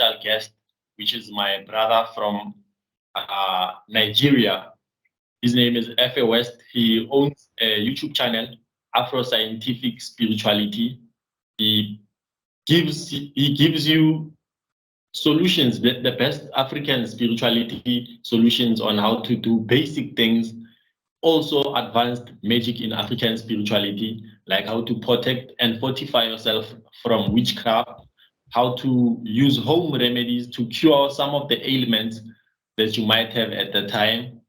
special guest, which is my brother from Nigeria. His name is F.A. West. He owns a YouTube channel, Afro Scientific Spirituality. He gives you solutions, the best African spirituality solutions on how to do basic things, also advanced magic in African spirituality, like how to protect and fortify yourself from witchcraft, how to use home remedies to cure some of the ailments that you might have at the time.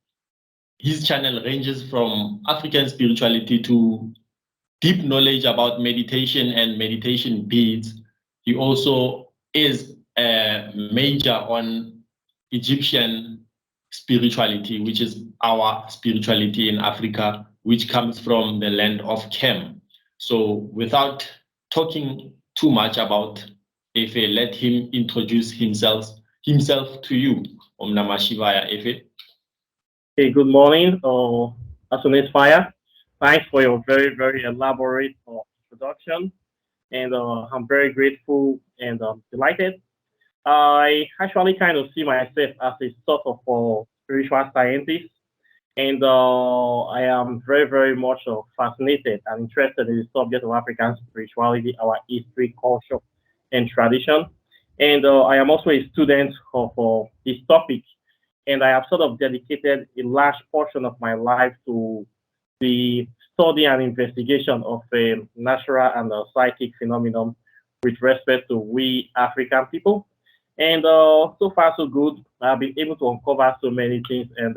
His channel ranges from African spirituality to deep knowledge about meditation and meditation beads. He also is a major on Egyptian spirituality, which is our spirituality in Africa, which comes from the land of Kem. So without talking too much about Efe, let him introduce himself to you. Om Namah Shivaya, Efe. Hey, good morning, Assonet Fire. Thanks for your very, very elaborate introduction. And I'm very grateful and delighted. I actually kind of see myself as a sort of spiritual scientist. And I am very, very much fascinated and interested in the subject of African spirituality, our history, culture, and tradition. And I am also a student of this topic. And I have sort of dedicated a large portion of my life to the study and investigation of a natural and psychic phenomenon with respect to we African people. And so far, so good. I've been able to uncover so many things. And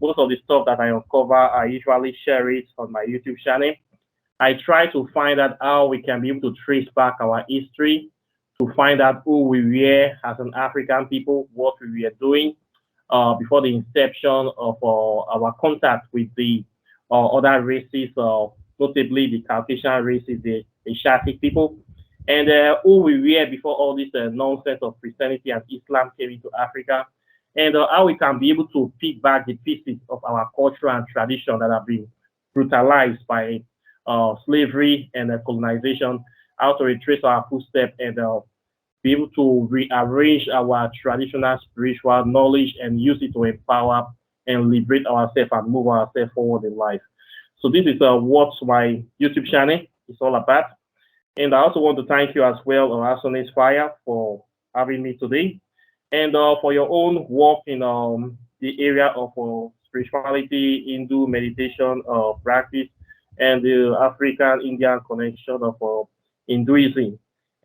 most of the stuff that I uncover, I usually share it on my YouTube channel. I try to find out how we can be able to trace back our history, to find out who we were as an African people, what we were doing before the inception of our contact with the other races, notably the Caucasian races, the Asiatic people, and who we were before all this nonsense of Christianity and Islam came into Africa, and how we can be able to pick back the pieces of our culture and tradition that have been brutalized by slavery and colonization, how to retrace our footsteps and be able to rearrange our traditional spiritual knowledge and use it to empower and liberate ourselves and move ourselves forward in life. So this is what my YouTube channel is all about. And I also want to thank you as well, Assonet Fire, for having me today, and for your own work in the area of spirituality, Hindu meditation practice, and the African-Indian connection of Hinduism,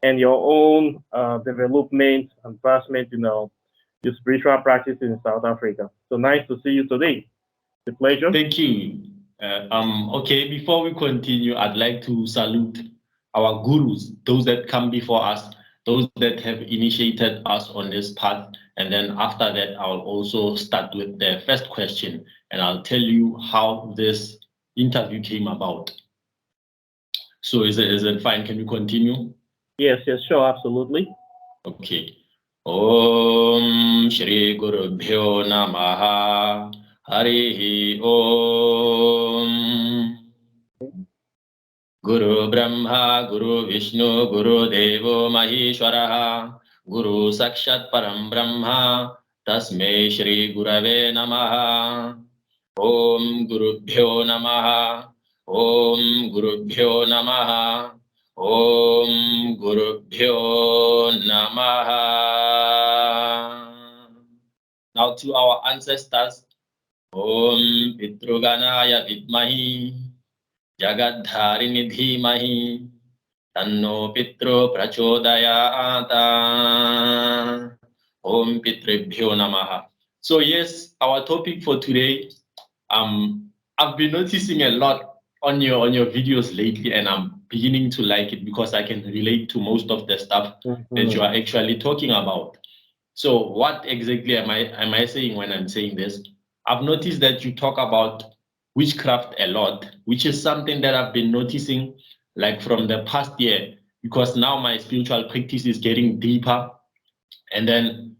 and your own development and advancement in your spiritual practice in South Africa. So nice to see you today. It's a pleasure. Thank you. Okay, before we continue, I'd like to salute our gurus, those that come before us, those that have initiated us on this path. And then after that, I'll also start with the first question, and I'll tell you how this interview came about. So is it fine? Can you continue? Yes, sure, absolutely. Okay. Om Shri Guru Bhyo Namaha Harihi Om. Guru Brahma, Guru Vishnu, Guru Devo Maheshwaraha, Guru Sakshat Param Brahma, Tasmai Shri Gurave Namaha. Om Guru Bhyo Namaha, Om Guru Bhyo Namaha, Om Guru Bhyo Namaha. Now to our ancestors, Om Pitruganaya Vidmahi, Jagadharini Dhimahi, Tanno Pitru Prachodayata, Om Pitribhyo Namaha. So yes, our topic for today, I've been noticing a lot on your videos lately, and I'm beginning to like it because I can relate to most of the stuff that you are actually talking about. So what exactly am I saying when I'm saying this? I've noticed that you talk about witchcraft a lot, which is something that I've been noticing like from the past year, because now my spiritual practice is getting deeper. And then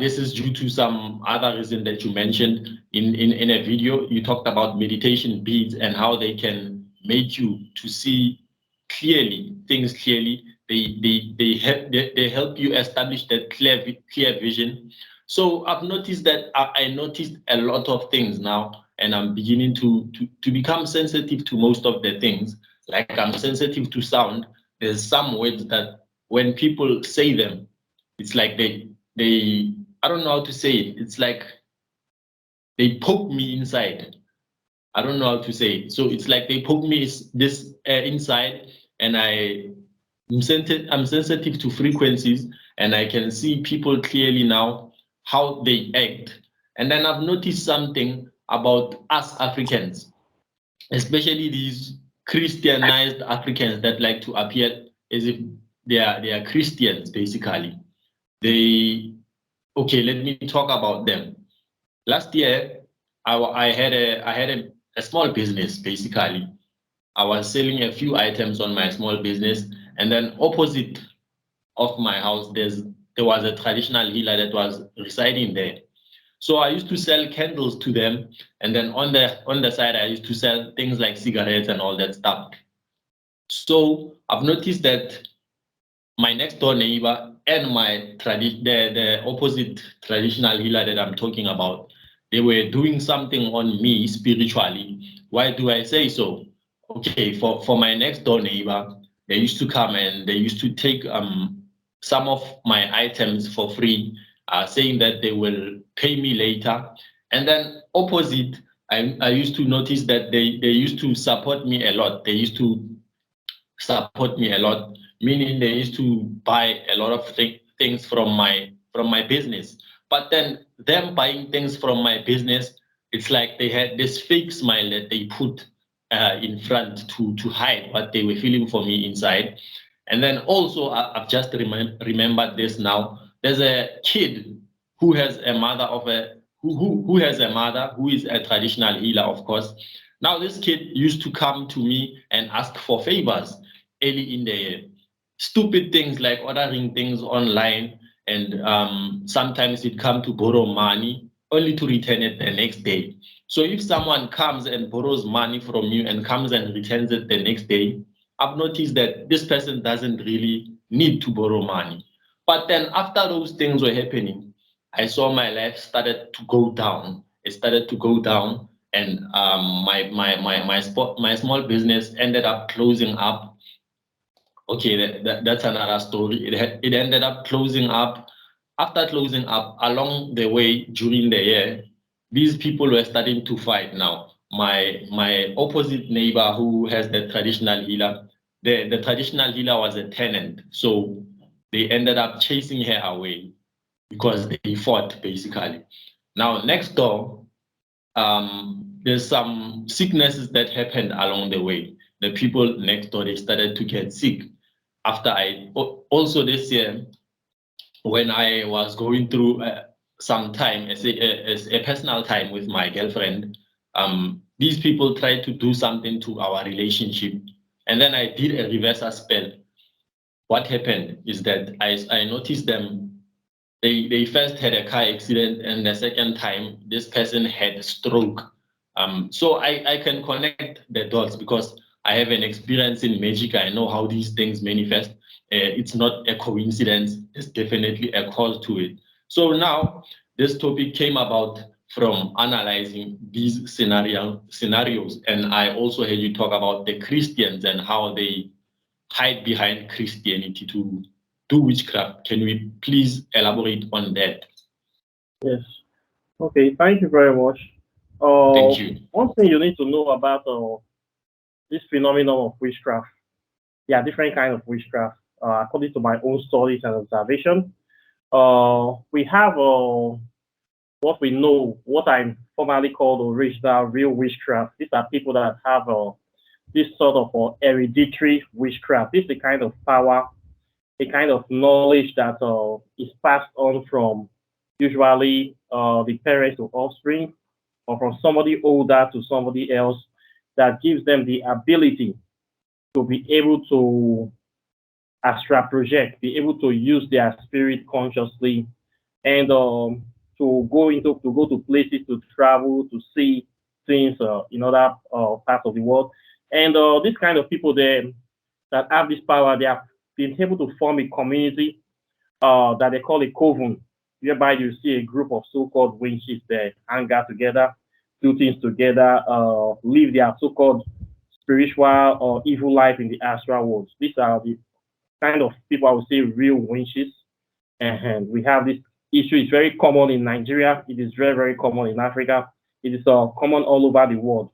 this is due to some other reason that you mentioned in a video. You talked about meditation beads and how they can make you to see clearly, things clearly, they help you establish that clear vision. So I've noticed that I noticed a lot of things now, and I'm beginning to become sensitive to most of the things. Like I'm sensitive to sound. There's some words that when people say them, it's like they I don't know how to say it. It's like they poke me inside. I don't know how to say it. So it's like they poke me this inside, and I'm sensitive to frequencies, and I can see people clearly now how they act. And then I've noticed something about us Africans, especially these Christianized Africans that like to appear as if they are Christians. Basically, they okay. Let me talk about them. Last year, I had a small business. Basically, I was selling a few items on my small business, and then opposite of my house, there was a traditional healer that was residing there. So I used to sell candles to them, and then on the side, I used to sell things like cigarettes and all that stuff. So I've noticed that my next door neighbor and the opposite traditional healer that I'm talking about, they were doing something on me spiritually. Why do I say so? Okay, for my next door neighbor, they used to come and they used to take some of my items for free, saying that they will pay me later. And then opposite, I used to notice that they used to support me a lot. They used to support me a lot, meaning they used to buy a lot of things from my business. But then them buying things from my business, it's like they had this fake smile that they put in front to hide what they were feeling for me inside. And then also I've just remembered this now. There's a kid who has a mother of a who has a mother who is a traditional healer, of course. Now this kid used to come to me and ask for favors early in the year. Stupid things like ordering things online, and sometimes it come to borrow money only to return it the next day. So if someone comes and borrows money from you and comes and returns it the next day, I've noticed that this person doesn't really need to borrow money. But then after those things were happening, I saw my life started to go down. It started to go down, and my small business ended up closing up. Okay, that's another story. It ended up closing up. After closing up, along the way during the year, these people were starting to fight now. My opposite neighbor who has the traditional healer, the traditional healer was a tenant. So they ended up chasing her away because they fought basically. Now next door, there's some sicknesses that happened along the way. The people next door, they started to get sick. After also this year, when I was going through some time as a personal time with my girlfriend, these people tried to do something to our relationship, and then I did a reversal spell. What happened is that I noticed them. They first had a car accident, and the second time, this person had a stroke. So I can connect the dots because I have an experience in magic. I know how these things manifest. It's not a coincidence. There's definitely a cause to it. So now this topic came about from analyzing these scenarios, and I also heard you talk about the Christians and how they hide behind Christianity to do witchcraft. Can we please elaborate on that? Yes. Okay. Thank you very much. Thank you. One thing you need to know about this phenomenon of witchcraft. There are different kinds of witchcraft. According to my own studies and observation, we have what we know, what I formerly call the original real witchcraft. These are people that have this sort of hereditary witchcraft. This is the kind of power, the kind of knowledge that is passed on from usually the parents to offspring, or from somebody older to somebody else, that gives them the ability to be able to astral project, be able to use their spirit consciously, and to go to places, to travel, to see things in other parts of the world. And this kind of people there that have this power, they are been able to form a community that they call a coven, whereby you see a group of so-called witches that hang out together, do things together, live their so-called spiritual or evil life in the astral world. These are the kind of people I would say real witches. And we have this issue. It's very common in Nigeria. It is very, very common in Africa. It is common all over the world.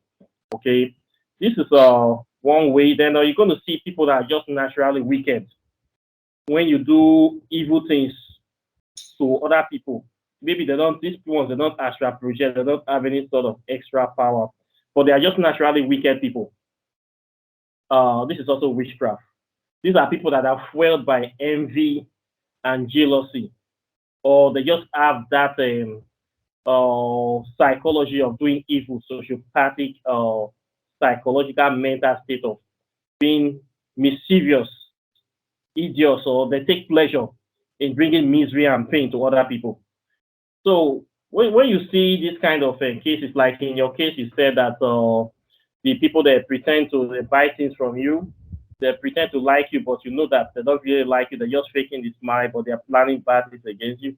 Okay, this is one way. Then you're going to see people that are just naturally wicked. When you do evil things to other people, maybe they don't. These ones they don't astral project. They don't have any sort of extra power, but they are just naturally wicked people. This is also witchcraft. These are people that are fueled by envy and jealousy, or they just have that psychology of doing evil, sociopathic, psychological mental state of being mischievous, idiots, or they take pleasure in bringing misery and pain to other people. So when you see this kind of cases, like in your case, you said that the people that pretend to buy things from you, they pretend to like you, but you know that they don't really like you. They're just faking the smile, but they're planning bad things against you.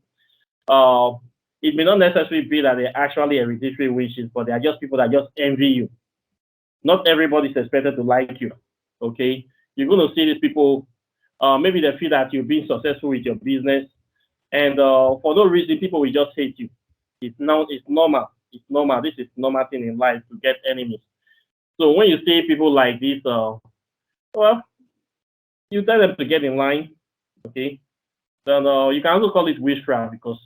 It may not necessarily be that they're actually hereditary witches, but they are just people that just envy you. Not everybody is expected to like you. Okay, you're going to see these people. Maybe they feel that you're being successful with your business, and for no reason, people will just hate you. It's now it's normal. It's normal. This is normal thing in life to get enemies. So when you see people like this, well, you tell them to get in line. Okay, then you can also call it witchcraft because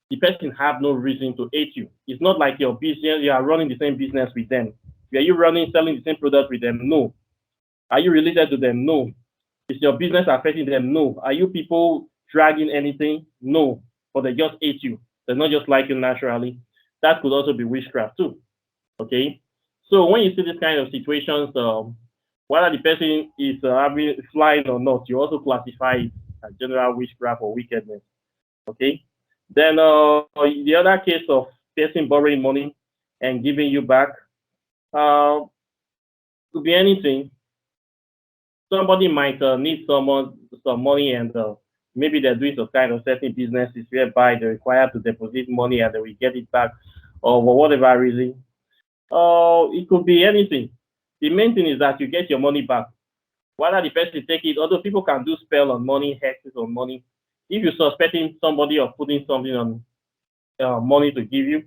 the person have no reason to hate you. It's not like your business, you are running the same business with them. Are you selling the same product with them? No. Are you related to them? No. Is your business affecting them? No. Are you people dragging anything? No. But they just hate you. They're not just like you naturally. That could also be witchcraft too. Okay. So when you see this kind of situations, whether the person is having flying or not, you also classify it as general witchcraft or wickedness. Okay. Then the other case of person borrowing money and giving you back could be anything. Somebody might need some money and maybe they're doing some kind of certain businesses whereby they're required to deposit money and they will get it back or for whatever reason. It could be anything. The main thing is that you get your money back. Whether the person take it, although people can do spell on money, hexes on money. If you're suspecting somebody of putting something on money to give you,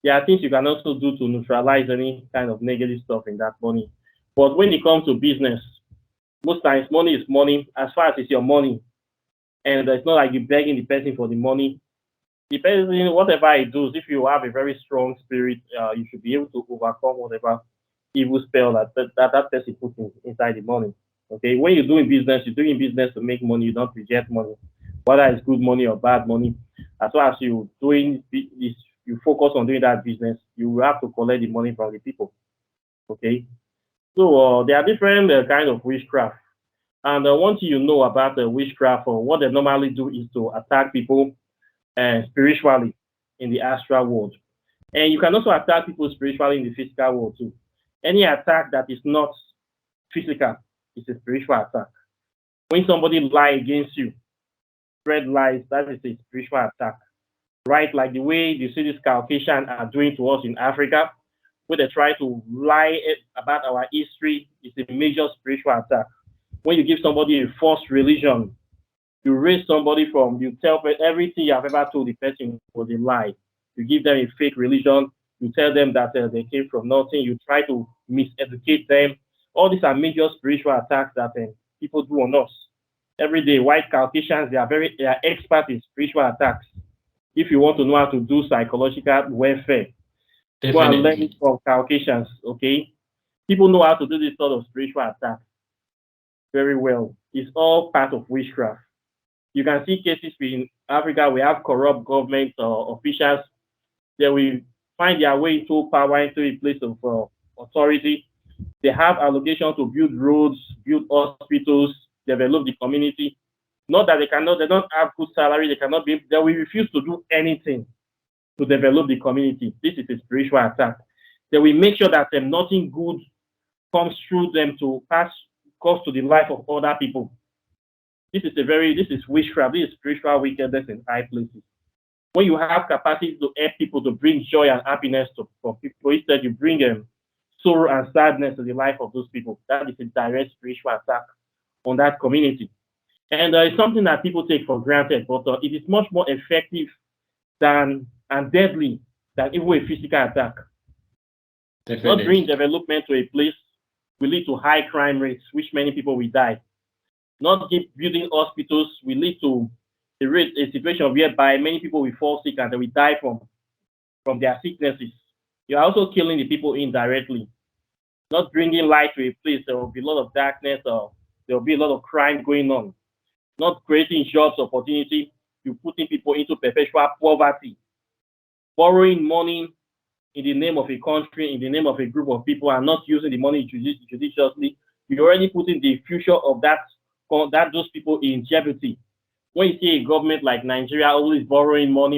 there are things you can also do to neutralize any kind of negative stuff in that money. But when it comes to business, most times money is money as far as it's your money. And it's not like you're begging the person for the money. The person, whatever it does, if you have a very strong spirit, you should be able to overcome whatever evil spell that person puts inside the money. Okay, when you're doing business to make money, you don't reject money, whether it's good money or bad money. As long as you doing this, you focus on doing that business, you will have to collect the money from the people. Okay, so there are different kind of witchcraft, and once you know about the witchcraft, or what they normally do is to attack people spiritually in the astral world, and you can also attack people spiritually in the physical world too. Any attack that is not physical is a spiritual attack. When somebody lie against you, spread lies, that is a spiritual attack, right? Like the way you see this Caucasian are doing to us in Africa, where they try to lie about our history, is a major spiritual attack. When you give somebody a false religion, you raise somebody from, you tell everything you have ever told the person was a lie. You give them a fake religion, you tell them that they came from nothing, you try to miseducate them. All these are major spiritual attacks that people do on us. Every day, white Caucasians, they are expert in spiritual attacks. If you want to know how to do psychological warfare, go and learn it from Caucasians, okay? People know how to do this sort of spiritual attack very well. It's all part of witchcraft. You can see cases in Africa, we have corrupt government officials. They will find their way into power, into a place of authority. They have allocation to build roads, build hospitals, develop the community. Not that they don't have good salary, they will refuse to do anything to develop the community. This is a spiritual attack. They will make sure that nothing good comes through them to pass cost to the life of other people. This is witchcraft. This is spiritual wickedness in high places. When you have capacity to help people, to bring joy and happiness for people, instead you bring sorrow and sadness to the life of those people. That is a direct spiritual attack on that community. And it's something that people take for granted, but it is much more effective than and deadly than even a physical attack. Definitely. Not bring development to a place will lead to high crime rates, which many people will die. Not keep building hospitals will lead to a situation whereby many people will fall sick and they will die from their sicknesses. You're also killing the people indirectly. Not bringing light to a place, there will be a lot of darkness or there will be a lot of crime going on. Not creating jobs opportunity, you're putting people into perpetual poverty. Borrowing money in the name of a country, in the name of a group of people, and not using the money judiciously, you're already putting the future of those people in jeopardy. When you see a government like Nigeria always borrowing money,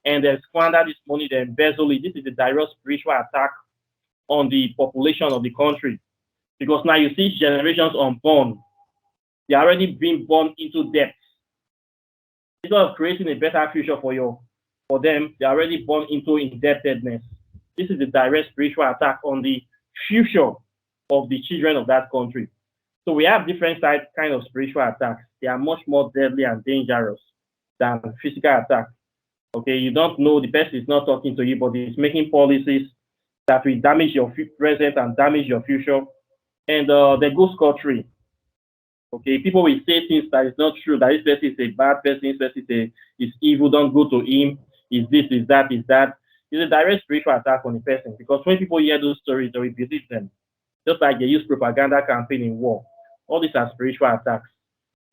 and they squander this money, they embezzle it, this is a direct spiritual attack on the population of the country. Because now you see generations unborn, they are already being born into debt. Instead of creating a better future for them, they are already born into indebtedness. This is a direct spiritual attack on the future of the children of that country. So we have different kind of spiritual attacks. They are much more deadly and dangerous than physical attacks. Okay, you don't know, the person is not talking to you, but he's making policies that will damage your present and damage your future, and they go scot-free. Okay, people will say things that is not true, that this person is a bad person, this person is evil, don't go to him, is this, is that, is that. It's a direct spiritual attack on the person, because when people hear those stories, they will believe them. Just like they use propaganda campaign in war. All these are spiritual attacks.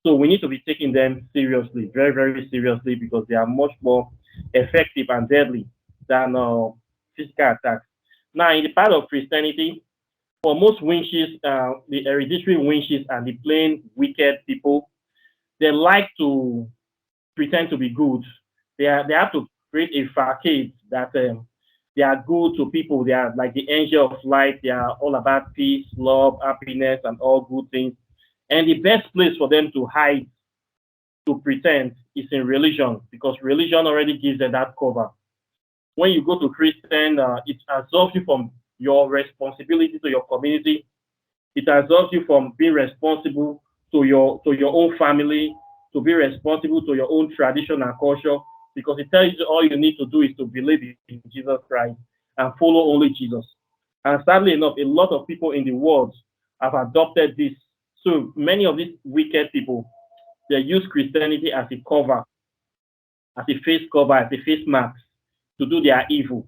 So we need to be taking them seriously, very, very seriously, because they are much more effective and deadly than physical attacks. Now, in the part of Christianity, for most witches, the hereditary witches and the plain wicked people, they like to pretend to be good. They have to create a facade that they are good to people. They are like the angel of light. They are all about peace, love, happiness, and all good things. And the best place for them to hide, to pretend, is in religion, because religion already gives them that cover. When you go to Christian, it absolves you from your responsibility to your community. It absolves you from being responsible to your own family, to be responsible to your own tradition and culture, because it tells you all you need to do is to believe in Jesus Christ and follow only Jesus. And sadly enough, a lot of people in the world have adopted this. So many of these wicked people, they use Christianity as a cover, as a face cover, as a face mask to do their evil.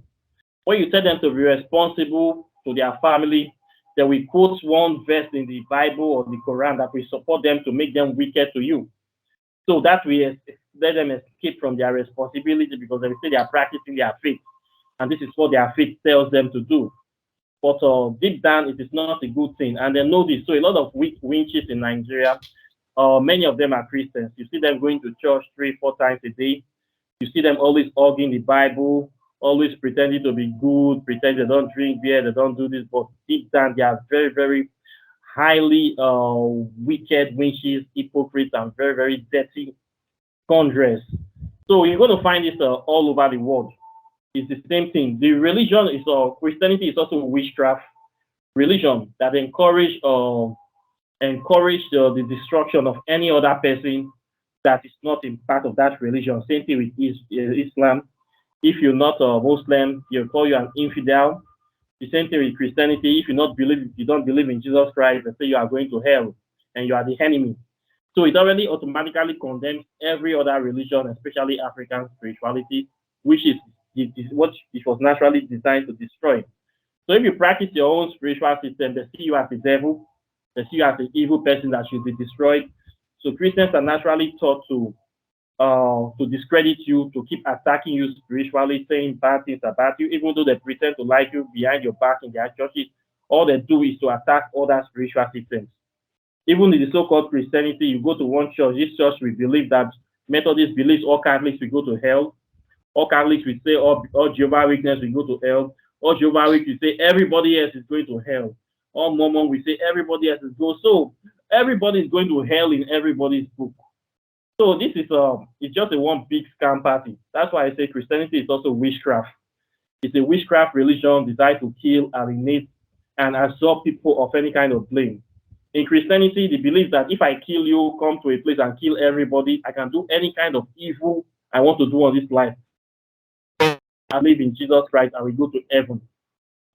When you tell them to be responsible to their family, they will quote one verse in the Bible or the Quran that will support them to make them wicked to you. So that will let them escape from their responsibility, because they will say they are practicing their faith. And this is what their faith tells them to do. But deep down, it is not a good thing. And they know this. So a lot of witches in Nigeria, many of them are Christians. You see them going to church 3-4 times a day. You see them always hugging the Bible, always pretending to be good, pretend they don't drink beer, they don't do this, but deep down they are very, very highly wicked witches, hypocrites, and very, very dirty conjurers. So you're going to find this all over the world. It's the same thing. The religion is Christianity is also a witchcraft religion that encourage the destruction of any other person that is not in part of that religion. Same thing with Islam. If you're not a Muslim, they'll call you an infidel. The same thing with Christianity. If you don't believe in Jesus Christ, they say you are going to hell and you are the enemy. So it already automatically condemns every other religion, especially African spirituality, which is what it was naturally designed to destroy. So if you practice your own spiritual system, they see you as the devil, they see you as an evil person that should be destroyed. So Christians are naturally taught to discredit you, to keep attacking you spiritually, saying bad things about you, even though they pretend to like you behind your back in their churches. All they do is to attack other spiritual systems. Even in the so-called Christianity, you go to one church, this church will believe that Methodists believes all Catholics will go to hell. All Catholics will say all Jehovah's Witnesses will go to hell. All Jehovah's Witnesses will say everybody else is going to hell. All Mormon will say everybody else is going. So everybody is going to hell in everybody's book. So this is it's just a one big scam party. That's why I say Christianity is also witchcraft. It's a witchcraft religion designed to kill, alienate, and absorb people of any kind of blame. In Christianity, they believe that if I kill you, come to a place and kill everybody, I can do any kind of evil I want to do on this life. I believe in Jesus Christ and we go to heaven.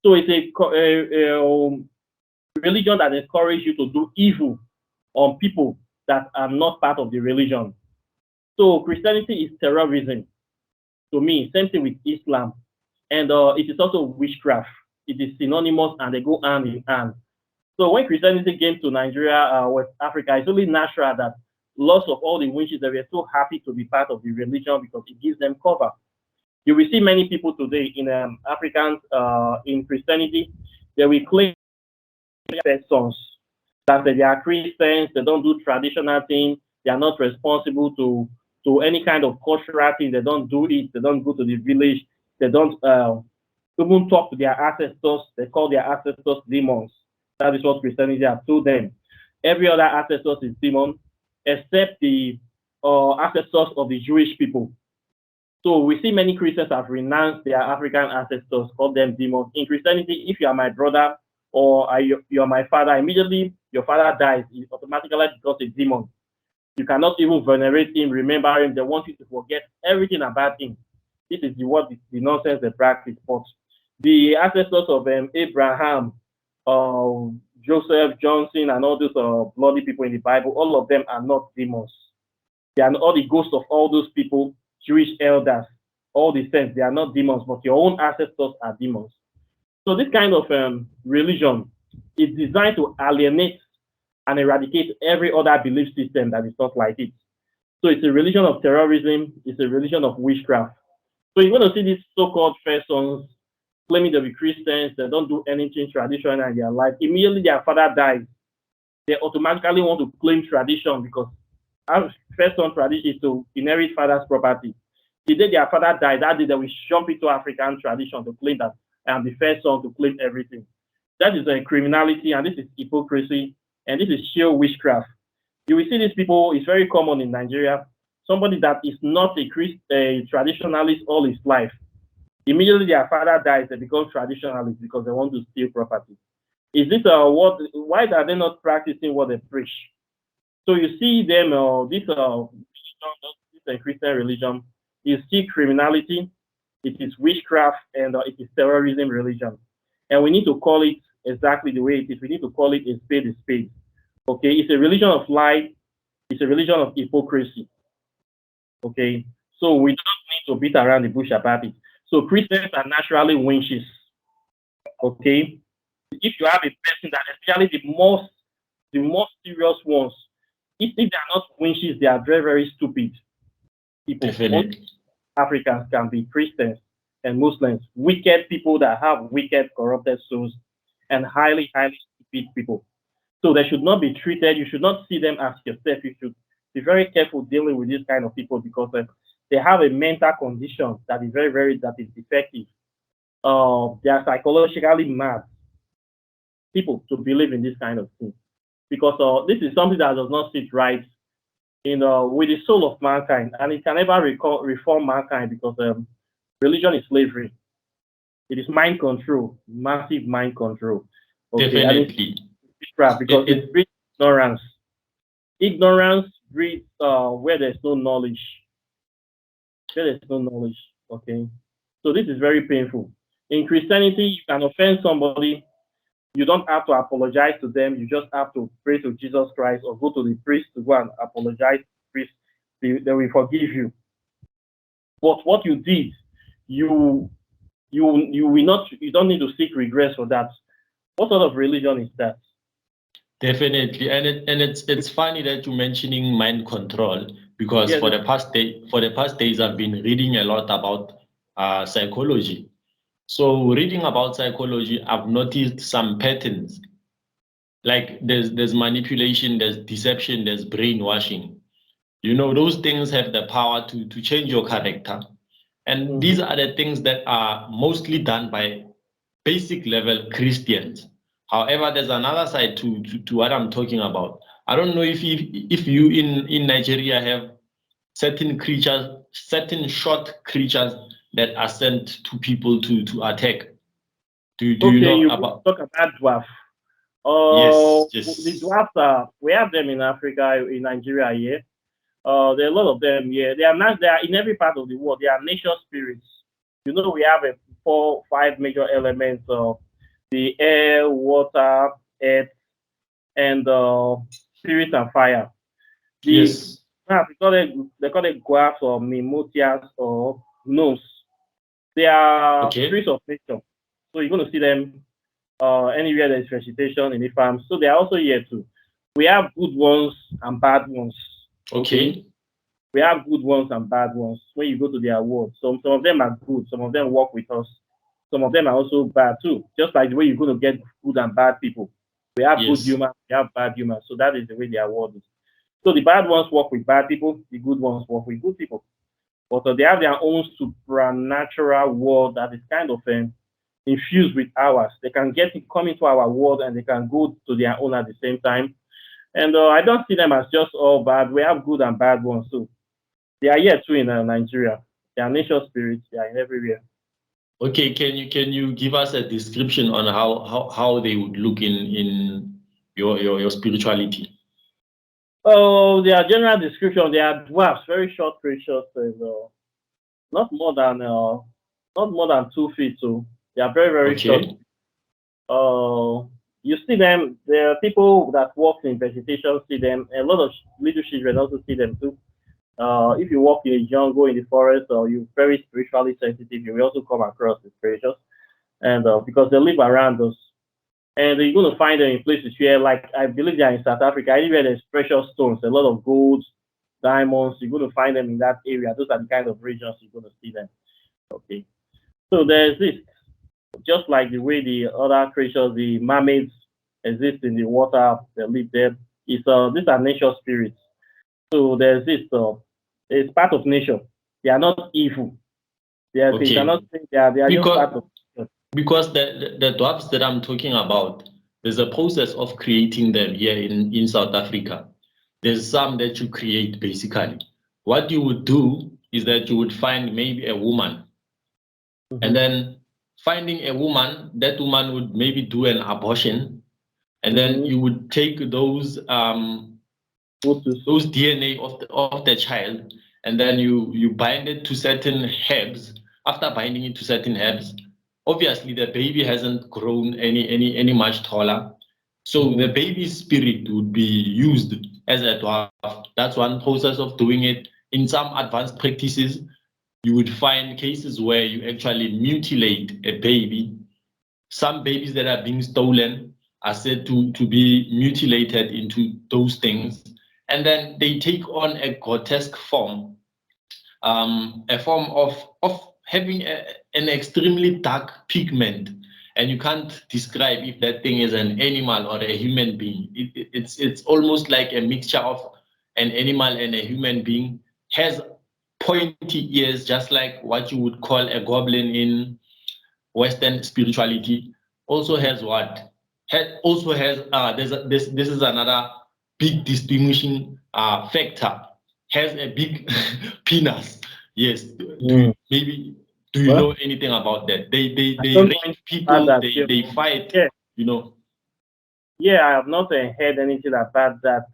So it's a religion that encourages you to do evil on people that are not part of the religion. So Christianity is terrorism to me, same thing with Islam. And it is also witchcraft. It is synonymous and they go hand in hand. So when Christianity came to Nigeria, West Africa, it's only natural that lots of all the witches, they were so happy to be part of the religion because it gives them cover. You will see many people today in Africans, in Christianity, they will claim persons that they are Christians, they don't do traditional things, they are not responsible to any kind of cultural thing, they don't do it, they don't go to the village, they don't even talk to their ancestors, they call their ancestors demons. That is what Christianity has told them. Every other ancestors is demon, except the ancestors of the Jewish people. So we see many Christians have renounced their African ancestors, called them demons. In Christianity, if you are my brother or you are my father, immediately your father dies, it automatically becomes a demon. You cannot even venerate him, remember him. They want you to forget everything about him. This is the nonsense they practice. But the ancestors of Abraham, Joseph, Johnson, and all those bloody people in the Bible, all of them are not demons. They are all the ghosts of all those people, Jewish elders, all the saints. They are not demons, but your own ancestors are demons. So this kind of religion is designed to alienate and eradicate every other belief system that is not like it. So it's a religion of terrorism. It's a religion of witchcraft. So you're going to see these so-called persons claiming to be Christians. They don't do anything traditional in their life. Immediately their father dies, they automatically want to claim tradition because first son tradition is to inherit father's property. The day their father died, that day they will jump into African tradition to claim that I am the first son to claim everything. That is a criminality and this is hypocrisy and this is sheer witchcraft. You will see these people, it's very common in Nigeria. Somebody that is not a traditionalist all his life, immediately their father dies, they become traditionalists because they want to steal property. Is this why are they not practicing what they preach? So you see them, this Christian religion, you see criminality, it is witchcraft, and it is terrorism religion. And we need to call it exactly the way it is. We need to call it a spade a spade. Okay, it's a religion of lie, it's a religion of hypocrisy. Okay, so we don't need to beat around the bush about it. So Christians are naturally witches. Okay, if you have a person that, especially the most serious ones, if they are not witches, they are very, very stupid people. Definitely. Africans can be Christians and Muslims, wicked people that have wicked, corrupted souls, and highly, highly stupid people. So they should not be treated. You should not see them as yourself. You should be very careful dealing with these kind of people because they have a mental condition that is very, very defective. They are psychologically mad people to believe in this kind of thing because this is something that does not sit right in with the soul of mankind, and it can never reform mankind because religion is slavery. It is mind control, massive mind control. Okay? Definitely. Because it breeds ignorance. Ignorance breeds where there's no knowledge. Where there's no knowledge. Okay. So this is very painful. In Christianity, you can offend somebody. You don't have to apologize to them. You just have to pray to Jesus Christ or go to the priest to go and apologize to the priest. They will forgive you. But what you did, you will not. You don't need to seek regrets for that. What sort of religion is that? Definitely, and it's funny that you're mentioning mind control because Yes. for the past days I've been reading a lot about psychology. So reading about psychology, I've noticed some patterns. Like there's manipulation, there's deception, there's brainwashing. You know, those things have the power to change your character. And these are the things that are mostly done by basic level Christians. However, there's another side to what I'm talking about. I don't know if you in Nigeria have certain creatures, certain short creatures that are sent to people to attack. Do you Okay, know you about? talk about dwarf. Yes, The yes. dwarfs are, we have them in Africa, in Nigeria here. There are a lot of them here. They are not, they are in every part of the world. They are nature spirits. You know, we have a 5 major elements of the air, water, earth, and spirit and fire. The Yes. they call it guafs or mimotias or gnomes. They are Okay. spirits of nature. So you're going to see them anywhere there's vegetation in the farm. So they are also here too. We have good ones and bad ones. Okay. Okay. We have good ones and bad ones when you go to their world. Some of them are good, some of them work with us. Some of them are also bad too. Just like the way you're going to get good and bad people. We have good Yes. humans, we have bad humans. So that is the way their world is. So the bad ones work with bad people, the good ones work with good people. But they have their own supernatural world that is kind of infused with ours. They can come into our world and they can go to their own at the same time. And I don't see them as just all bad. We have good and bad ones too. They are here too in Nigeria. They are nature spirits. They are in everywhere. Okay. Can you give us a description on how they would look in your spirituality? Oh, their general description, they are dwarfs, very short creatures, and, not more than 2 feet. So they are very very short. Okay. You see them. There are people that work in vegetation see them. A lot of little children also see them too. If you walk in a jungle, in the forest, or you're very spiritually sensitive, you will also come across these creatures, and because they live around us, and you're going to find them in places where, like I believe they are in South Africa, anywhere there's precious stones, a lot of gold, diamonds, you're going to find them in that area. Those are the kind of regions you're going to see them. Okay, so there's this, just like the way the other creatures, the mermaids exist in the water, they live there. These are nature spirits. So there's this, it's part of nature. They are not evil. You cannot Okay. say they are just part Because of nature. because the dwarfs that I'm talking about, there's a process of creating them here in South Africa. There's some that you create basically. What you would do is that you would find maybe a woman, and Mm-hmm. then finding a woman, that woman would maybe do an abortion, and then Mm-hmm. you would take Lotus. those DNA of the child, and then you bind it to certain herbs. After binding it to certain herbs, obviously the baby hasn't grown any much taller, so the Mm-hmm. baby's spirit would be used as a dwarf. That's one process of doing it. In some advanced practices, you would find cases where you actually mutilate a baby. Some babies that are being stolen are said to be mutilated into those things, and then they take on a grotesque form, a form of having an extremely dark pigment, and you can't describe if that thing is an animal or a human being. It's almost like a mixture of an animal and a human being. Has pointy ears, just like what you would call a goblin in Western spirituality. Also has what? Also has this is another big distinguishing factor. Has a big penis. Yes. Mm. Maybe do you Well, know anything about that? They I they don't know rape anything about people. that. They fight. Yeah, You know. yeah, I have not heard anything about that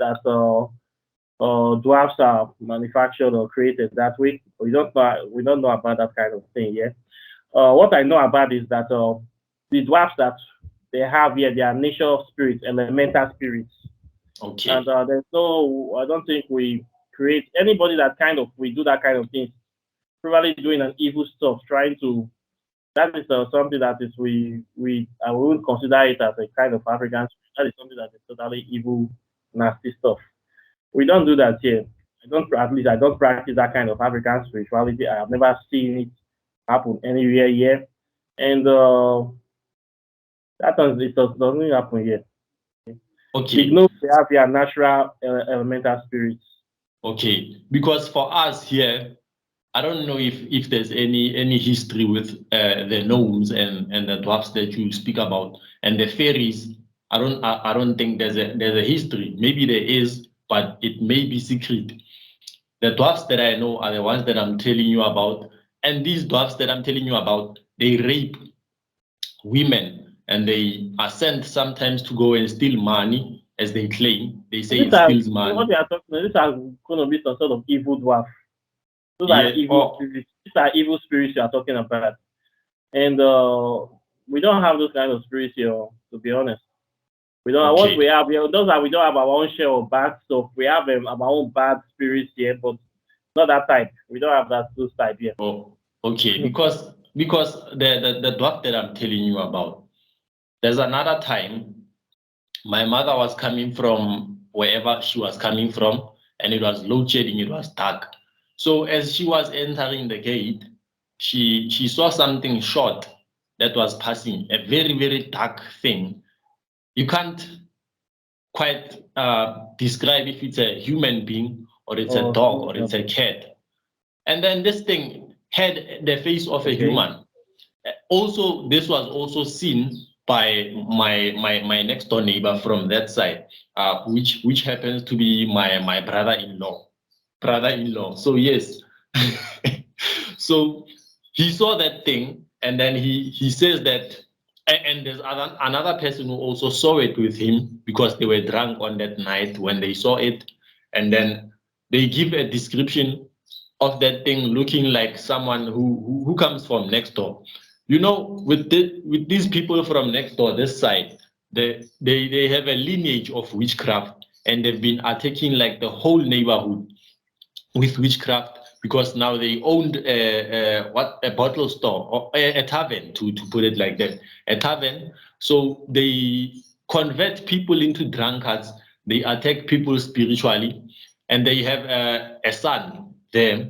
dwarfs are manufactured or created that way. We don't know about that kind of thing yet. What I know about is that the dwarfs that they have here, they are nature spirits, elemental spirits, and Okay. there's no. I don't think we create anybody that kind of we do that kind of thing. Probably doing an evil stuff, trying to. That is something that is I wouldn't consider it as a kind of African. That is something that is totally evil, nasty stuff. We don't do that here. At least I don't practice that kind of African spirituality. I have never seen it happen anywhere here. And doesn't happen here. The Okay. gnomes, they have their natural elemental spirits. Okay. Because for us here, I don't know if there's any history with the gnomes and the dwarfs that you speak about and the fairies. I don't think there's a history. Maybe there is, but it may be secret. The dwarfs that I know are the ones that I'm telling you about. And these dwarfs that I'm telling you about, they rape women and they are sent sometimes to go and steal money, as they claim. They say it steals money. What they are talking about, these are going to be some sort of evil dwarf. Those are Yeah. evil spirits. These are evil spirits you are talking about. And we don't have those kind of spirits here, to be honest. We don't. Okay. What we have here, those are we don't have our own share of bad stuff. We have our own bad spirits here, but not that type. We don't have those type here. Oh, okay. Because the dwarf that I'm telling you about, there's another time my mother was coming from wherever she was coming from, and it was load shedding, it was dark. So as she was entering the gate, she saw something short that was passing, a very, very dark thing. You can't quite describe if it's a human being or it's a dog or it's a cat. And then this thing had the face of a human. Also, this was also seen by my next door neighbor from that side, which happens to be my brother-in-law. So yes, so he saw that thing, and then he says that, and there's another person who also saw it with him because they were drunk on that night when they saw it, and then they give a description of that thing looking like someone who comes from next door. You know, with these people from next door, this side, they have a lineage of witchcraft, and they've been attacking like the whole neighborhood with witchcraft because now they owned a bottle store or a tavern, to put it like that, a tavern. So they convert people into drunkards. They attack people spiritually, and they have a son there.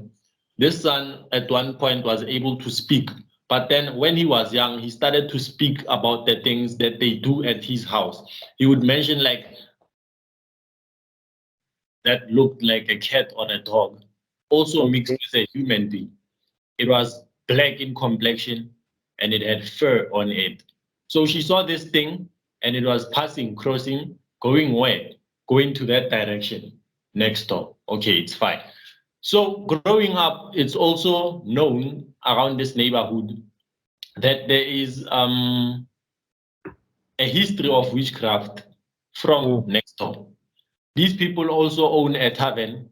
This son at one point was able to speak, but then when he was young, he started to speak about the things that they do at his house. He would mention like that looked like a cat or a dog, also mixed with a human being. It was black in complexion and it had fur on it. So she saw this thing and it was passing, crossing, going where? Going to that direction next door. Okay, it's fine. So growing up, it's also known around this neighborhood that there is a history of witchcraft from next door. These people also own a tavern.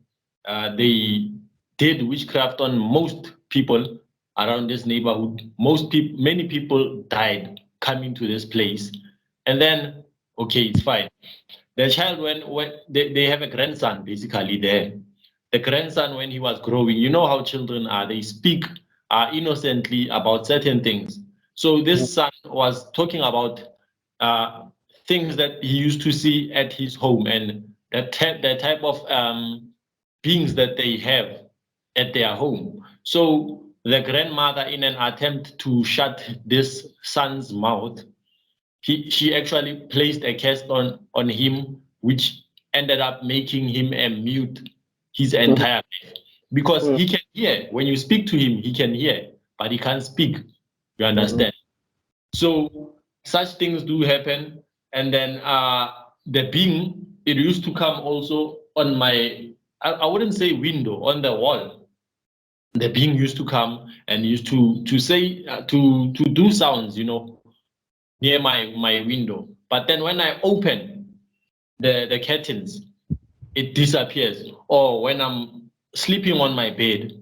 They did witchcraft on most people around this neighborhood. Many people died coming to this place. And then, okay, it's fine. The child, when they have a grandson basically there. The grandson, when he was growing, you know how children are, they speak innocently about certain things. So this son was talking about things that he used to see at his home and the type of beings that they have at their home. So the grandmother, in an attempt to shut this son's mouth, she actually placed a cast on him, which ended up making him a mute his entire life. Because he can hear. When you speak to him, he can hear, but he can't speak. You understand? So such things do happen. And then the being, it used to come also on my, I wouldn't say window, on the wall. The being used to come and used to say, to do sounds, you know, near my window. But then when I open the curtains, it disappears. Or when I'm sleeping on my bed,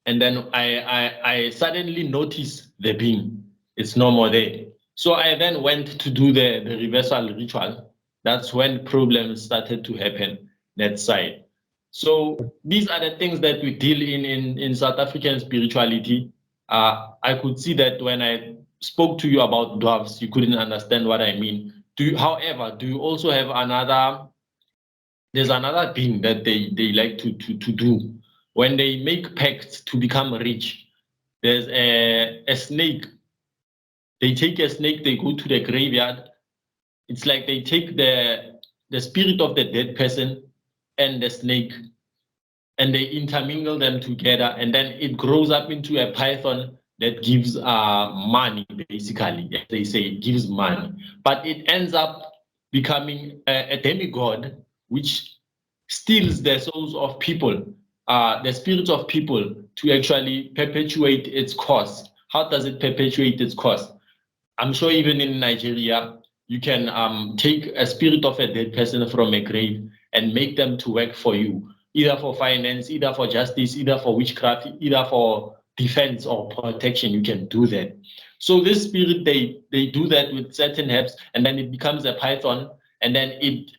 and then I suddenly notice the being. It's no more there. So I then went to do the reversal ritual. That's when problems started to happen that side. So these are the things that we deal in South African spirituality. I could see that when I spoke to you about dwarves, you couldn't understand what I mean. However, do you also have there's another thing that they like to do when they make pacts to become rich. There's a snake. They take a snake, they go to the graveyard. It's like they take the spirit of the dead person and the snake, and they intermingle them together, and then it grows up into a python that gives money, basically. They say it gives money, but it ends up becoming a demigod, which steals the souls of people, the spirits of people, to actually perpetuate its cause. How does it perpetuate its cause? I'm sure even in Nigeria, you can take a spirit of a dead person from a grave and make them to work for you, either for finance, either for justice, either for witchcraft, either for defense or protection. You can do that. So this spirit, they do that with certain herbs, and then it becomes a python, and then it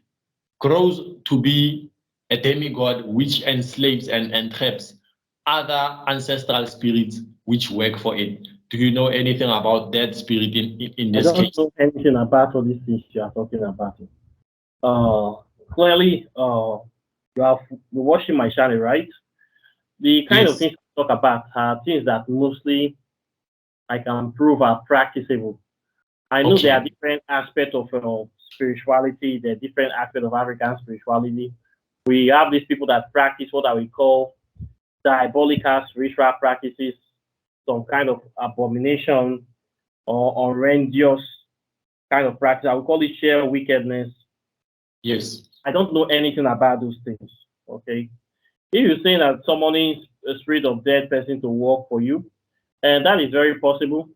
grows to be a demigod which enslaves and traps other ancestral spirits which work for it. Do you know anything about that spirit in I this don't case? know anything about all these things you are talking about. Uh, Clearly, you have been watching my channel, right? The kind of Yes. things I talk about are things that mostly I can prove are practicable. I know there are Okay. different aspects of spirituality, there are different aspects of African spirituality. We have these people that practice what I would call diabolical spiritual practices, some kind of abomination or horrendous kind of practice. I would call it sheer wickedness. Yes. I don't know anything about those things. Okay. If you're saying that someone is a spirit of dead person to work for you, and that is very possible.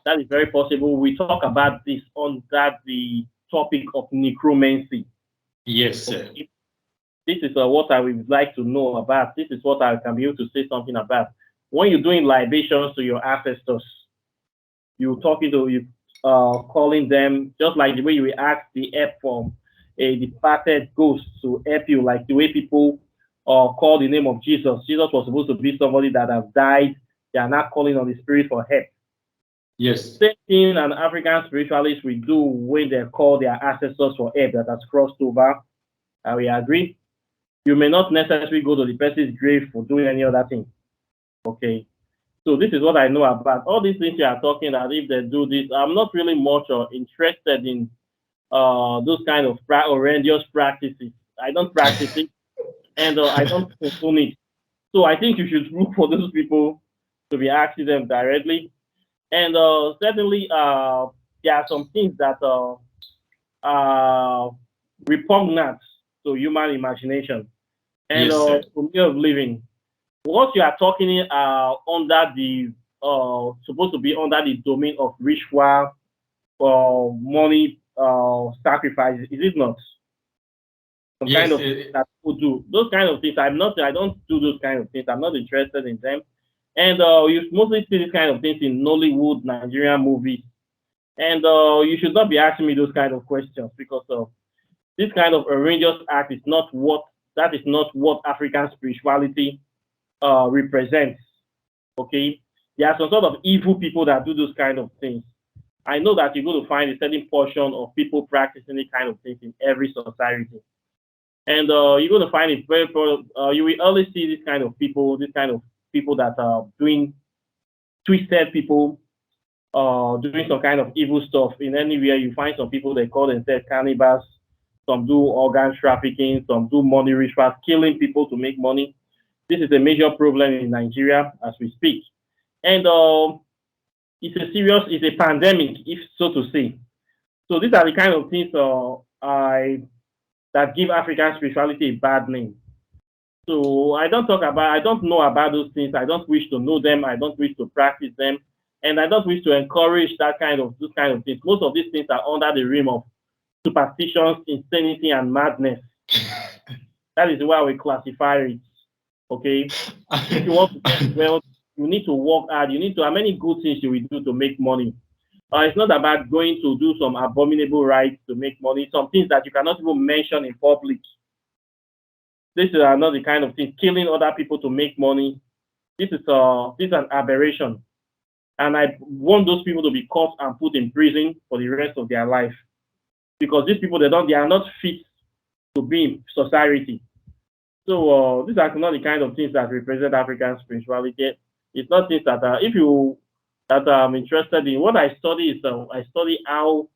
That is very possible. We talk about this on that the topic of necromancy. Yes, sir. Okay. This is what I would like to know about. This is what I can be able to say something about. When you're doing libations to your ancestors, you talking to you, calling them just like the way you ask the help from a departed ghost to help you, like the way people call the name of Jesus. Jesus was supposed to be somebody that has died. They are not calling on the spirit for help. Yes. Same thing an African spiritualist will do when they call their ancestors for help that has crossed over. We agree. You may not necessarily go to the person's grave for doing any other thing. Okay. So this is what I know about all these things you are talking that if they do this, I'm not really much interested in those kind of horrendous practices. I don't practice it and I don't condone it. So I think you should look for those people to be asking them directly. And certainly there are some things that are repugnant to human imagination and Yes, sir. to way of living. What you are talking under the supposed to be under the domain of ritual money sacrifices, is it not? Some kind Yes. of things that people do. Those kind of things, I don't do those kind of things. I'm not interested in them. And you mostly see these kind of things in Nollywood, Nigerian movies. And you should not be asking me those kind of questions because this kind of outrageous act is not what that is not what African spirituality represents. Okay, there are some sort of evil people that do those kind of things. I know that you're going to find a certain portion of people practicing these kind of things in every society, and you're going to find it very. You will always see this kind of people that are doing twisted people, doing some kind of evil stuff. In anywhere you find some people they call themselves cannibals. Some do organ trafficking, some do money rituals, killing people to make money. This is a major problem in Nigeria as we speak. And it's a pandemic, if so to say. So these are the kind of things that give African spirituality a bad name. So I don't know about those things. I don't wish to know them. I don't wish to practice them. And I don't wish to encourage those kind of things. Most of these things are under the realm of superstitions, insanity, and madness. That is why we classify it. Okay. If you want to get well, you need to work hard. You need to how many good things you will do to make money. It's not about going to do some abominable rites to make money. Some things that you cannot even mention in public. This is not the kind of thing. Killing other people to make money. This is an aberration. And I want those people to be caught and put in prison for the rest of their life. Because these people they are not fit to be in society. So these are not the kind of things that represent African spirituality. It's not things that if you that I'm interested in. What I study is I study how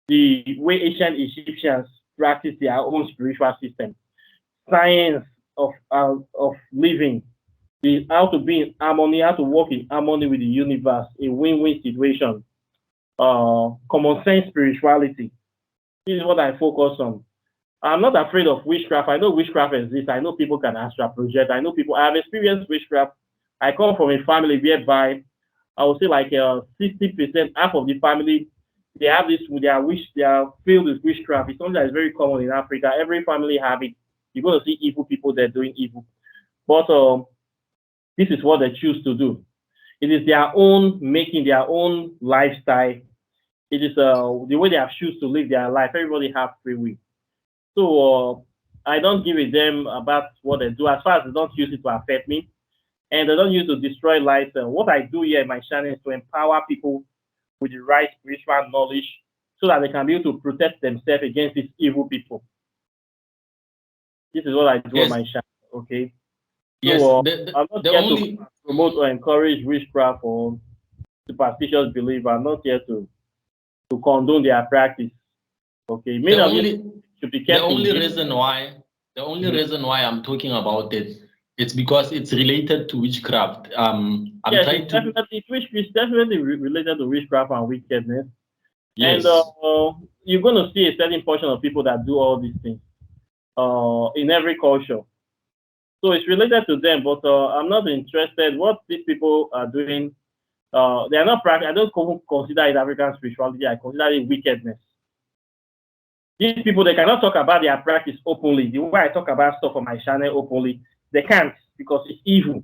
the way ancient Egyptians practice their own spiritual system, science of living, how to be in harmony, how to work in harmony with the universe, a win-win situation, common sense spirituality. This is what I focus on. I'm not afraid of witchcraft. I know witchcraft exists. I know people can astral project. I know people. I have experienced witchcraft. I come from a family whereby I would say like 60%, half of the family, they have this. They are filled with witchcraft. It's something that is very common in Africa. Every family have it. You're going to see evil people that are doing evil, but this is what they choose to do. It is their own making, their own lifestyle. It is the way they have choose to live their life. Everybody have free will. So I don't give a damn about what they do as far as they don't use it to affect me and they don't use it to destroy lives. What I do here in my channel is to empower people with the right spiritual knowledge so that they can be able to protect themselves against these evil people. This is what I do on my channel. Okay. Yes. So I'm not here to promote or encourage witchcraft or superstitious belief. I'm not here to condone their practice. Okay. The only reason why I'm talking about it, it's because it's related to witchcraft. Yes, it's definitely related to witchcraft and wickedness. Yes. And you're going to see a certain portion of people that do all these things in every culture. So it's related to them, but I'm not interested. What these people are doing, they are not practicing. I don't consider it African spirituality. I consider it wickedness. These people, they cannot talk about their practice openly. The way I talk about stuff on my channel openly, they can't because it's evil.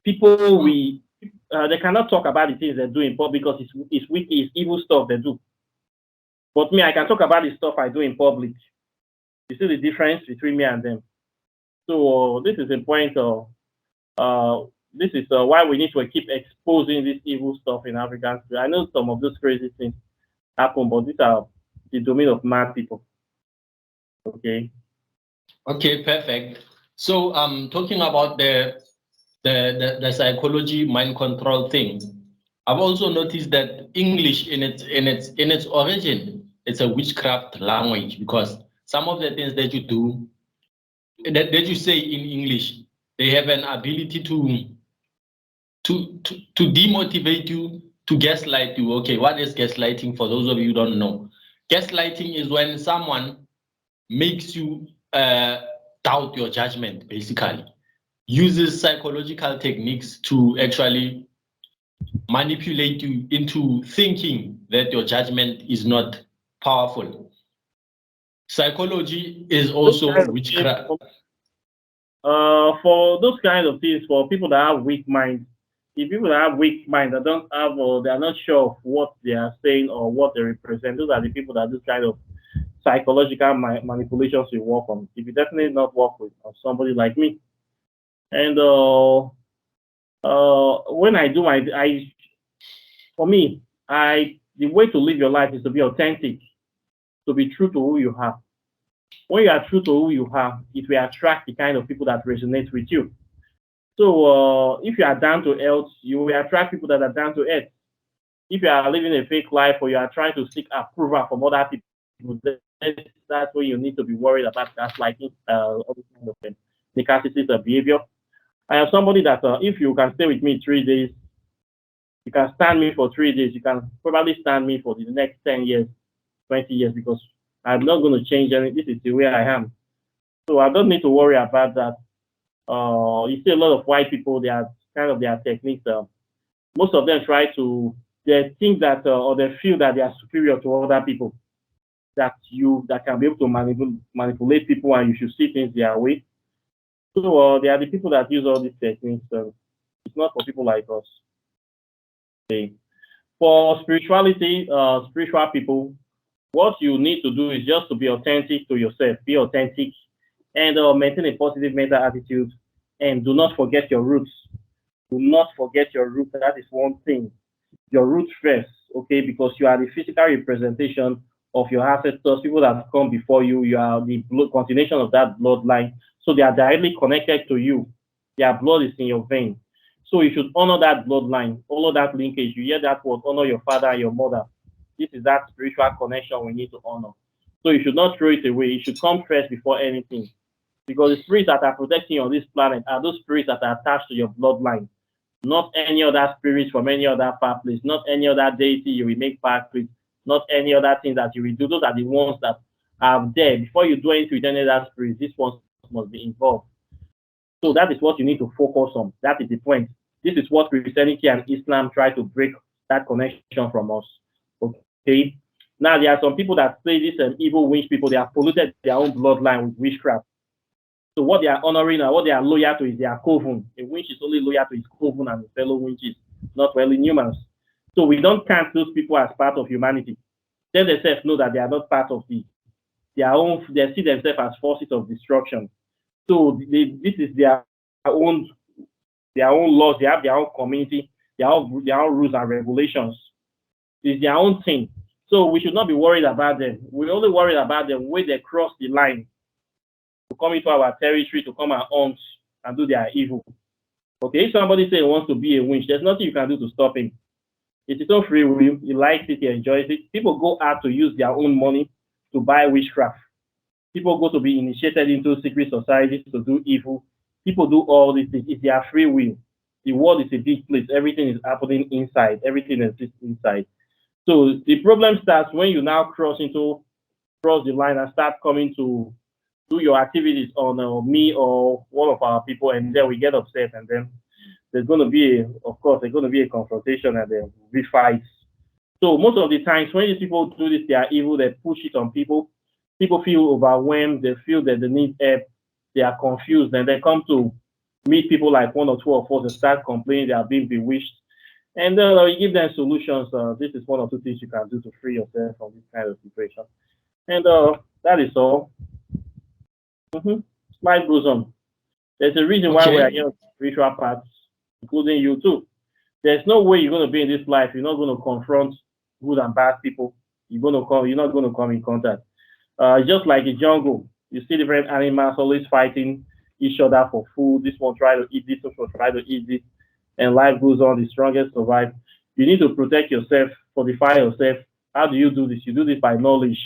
People, they cannot talk about the things they do in public because it's wicked, it's evil stuff they do. But me, I can talk about the stuff I do in public. You see the difference between me and them. So this is the point of, this is why we need to keep exposing this evil stuff in African. I know some of those crazy things happen, but these are the domain of mad people. Okay. Okay, perfect. So talking about the psychology mind control thing, I've also noticed that English in its origin, it's a witchcraft language because some of the things that you do, that you say in English, they have an ability to demotivate you, to gaslight you. Okay, what is gaslighting for those of you who don't know? Gaslighting is when someone makes you doubt your judgment, basically. Uses psychological techniques to actually manipulate you into thinking that your judgment is not powerful. Psychology is also witchcraft. For those kind of things, for people that have weak minds, if people that have weak minds that don't have or they are not sure of what they are saying or what they represent, those are the people that this kind of psychological manipulations will work on. If you definitely not work with somebody like me. And when I do for me, the way to live your life is to be authentic, to be true to who you are. When you are true to who you are, it will attract the kind of people that resonate with you. So if you are down to earth, you will attract people that are down to earth. If you are living a fake life or you are trying to seek approval from other people, that's where you need to be worried about gaslighting, all this kind of necessities of behavior. I am somebody that if you can stay with me 3 days, you can stand me for 3 days, you can probably stand me for the next 10 years, 20 years, because I'm not going to change anything. This is the way I am. So I don't need to worry about that. You see a lot of white people, they are kind of their techniques. Most of them they think that, or they feel that they are superior to other people, that can be able to manipulate people and you should see things their way. So they are the people that use all these techniques. It's not for people like us. Okay. For spirituality, spiritual people, what you need to do is just to be authentic to yourself, be authentic, and maintain a positive mental attitude, and do not forget your roots. Do not forget your roots. That is one thing. Your roots first, okay, because you are the physical representation of your ancestors, people that have come before you. You are the continuation of that bloodline, so they are directly connected to you. Their blood is in your vein. So you should honor that bloodline, honor that linkage. You hear that word, honor your father and your mother. This is that spiritual connection we need to honor. So you should not throw it away. It should come first before anything. Because the spirits that are protecting you on this planet are those spirits that are attached to your bloodline. Not any other spirits from any other far place, not any other deity you will make pact with. not any other thing that you will do. Those are the ones that are there. Before you do anything with any other spirit, these ones must be involved. So that is what you need to focus on. That is the point. This is what Christianity and Islam try to break that connection from us. Okay. Now there are some people that say these evil witch people, they have polluted their own bloodline with witchcraft. So what they are honoring and what they are loyal to is their coven. A witch is only loyal to his coven and his fellow witches, not fellow humans. So we don't count those people as part of humanity. They themselves know that they are not part of their own. They see themselves as forces of destruction. So this is their own laws. They have their own community, their own rules and regulations. It's their own thing. So we should not be worried about them. We're only worried about them when they cross the line to come into our territory, to come and hunt and do their evil. Okay, if somebody says he wants to be a witch, there's nothing you can do to stop him. It's his own free will. He likes it, he enjoys it. People go out to use their own money to buy witchcraft. People go to be initiated into secret societies to do evil. People do all these things. It's their free will. The world is a big place. Everything is happening inside. Everything exists inside. So the problem starts when you now cross the line and start coming to do your activities on me or one of our people, and then we get upset, and then there's going to be, a confrontation, and then we fight. So most of the times when these people do this, they are evil. They push it on people. People feel overwhelmed. They feel that they need help. They are confused, and they come to meet people like one or two of us and start complaining they are being bewitched. And we give them solutions. This is one or two things you can do to free yourself from this kind of situation. And that is all. Life goes on. There's a reason why we are here on spiritual paths, including you too. There's no way you're going to be in this life. You're not going to confront good and bad people. You're not going to come in contact. Just like a jungle, you see different animals always fighting each other for food. This one try to eat this, this one try to eat this, and life goes on. The strongest survive. You need to protect yourself, fortify yourself. How do you do this? You do this by knowledge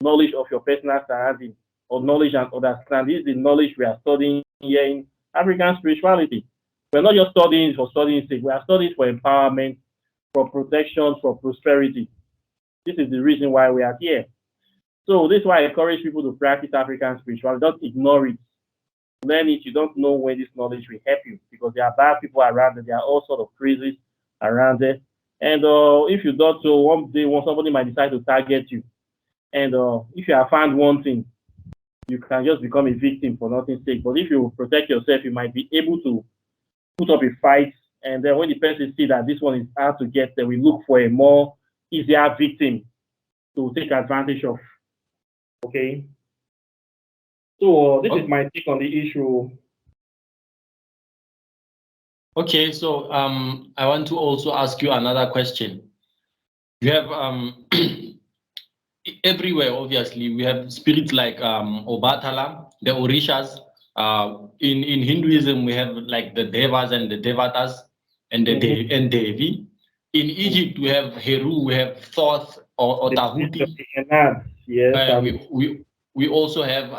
of your personal surroundings, or knowledge and understanding. This is the knowledge we are studying here in African spirituality. We're not just studying for studying sake. We are studying for empowerment, for protection, for prosperity. This is the reason why we are here. So this is why I encourage people to practice African spirituality. Don't ignore it. Learn it. You don't know when this knowledge will help you, because there are bad people around it. There are all sorts of crazies around it. And if you don't, so one day somebody might decide to target you. And if you have found one thing, you can just become a victim for nothing's sake. But if you protect yourself, you might be able to put up a fight. And then when the person sees that this one is hard to get, then we look for a more easier victim to take advantage of. Okay. So this is my take on the issue. Okay, so I want to also ask you another question. You have everywhere, obviously, we have spirits like Obatala, the Orishas. In Hinduism, we have like the Devas and the Devatas and the Devi. In Egypt, we have Heru, we have Thoth or Tahuti. Yes. We also have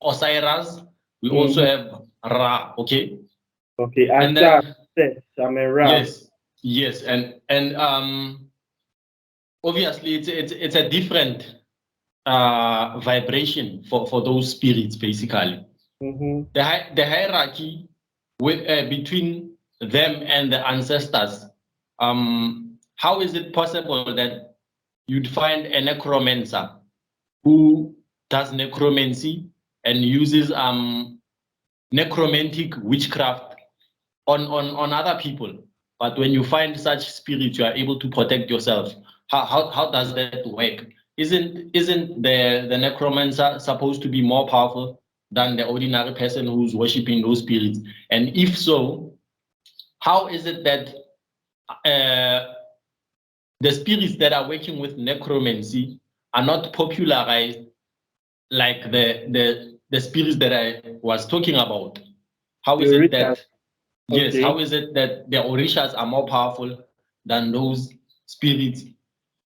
Osiris. We also have Ra. Okay. Okay. And then, yes, and obviously it's a different vibration for those spirits, basically. The hierarchy between them and the ancestors. How is it possible that you'd find a necromancer who does necromancy and uses necromantic witchcraft on other people, but when you find such spirits, you are able to protect yourself? How does that work? Isn't the necromancer supposed to be more powerful than the ordinary person who's worshiping those spirits? And if so, how is it that the spirits that are working with necromancy are not popularized like the spirits that I was talking about? How is it that how is it that the Orishas are more powerful than those spirits,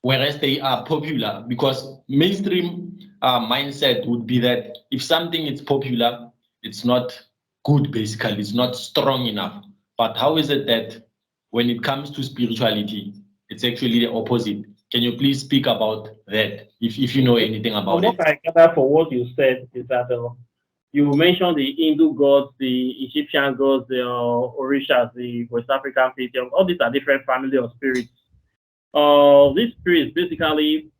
whereas they are popular? Because mainstream mindset would be that if something is popular, it's not good, basically, it's not strong enough. But how is it that when it comes to spirituality, it's actually the opposite? Can you please speak about that, if you know anything about What it? I gather for what you said is that you mentioned the Hindu gods, the Egyptian gods, the Orishas, the West African pantheon. All these are different family of spirits. These spirits basically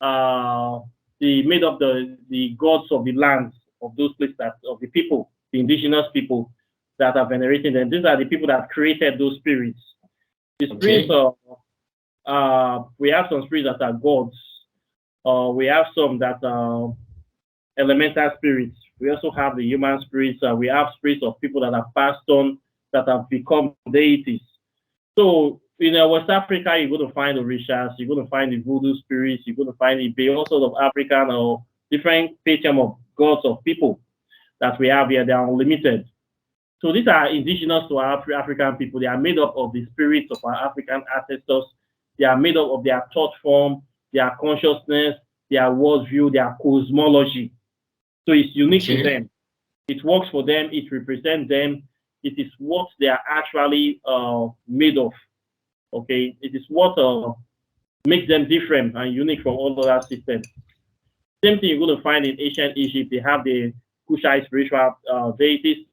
made up the gods of the lands of those places, of the people, the indigenous people that are venerating them. These are the people that created those spirits. The spirits we have some spirits that are gods. We have some that are elemental spirits. We also have the human spirits. We have spirits of people that have passed on, that have become deities. So in West Africa, you're going to find the Orishas, you're going to find the voodoo spirits, you're going to find all sorts of African or different spectrum of gods of people that we have here. They are unlimited. So these are indigenous to our African people. They are made up of the spirits of our African ancestors. They are made up of their thought form, their consciousness, their worldview, their cosmology. So it's unique to them. It works for them. It represents them. It is what they are actually made of. Okay, it is what makes them different and unique from all other systems. Same thing you're going to find in ancient Egypt. They have the Kushite spiritual deities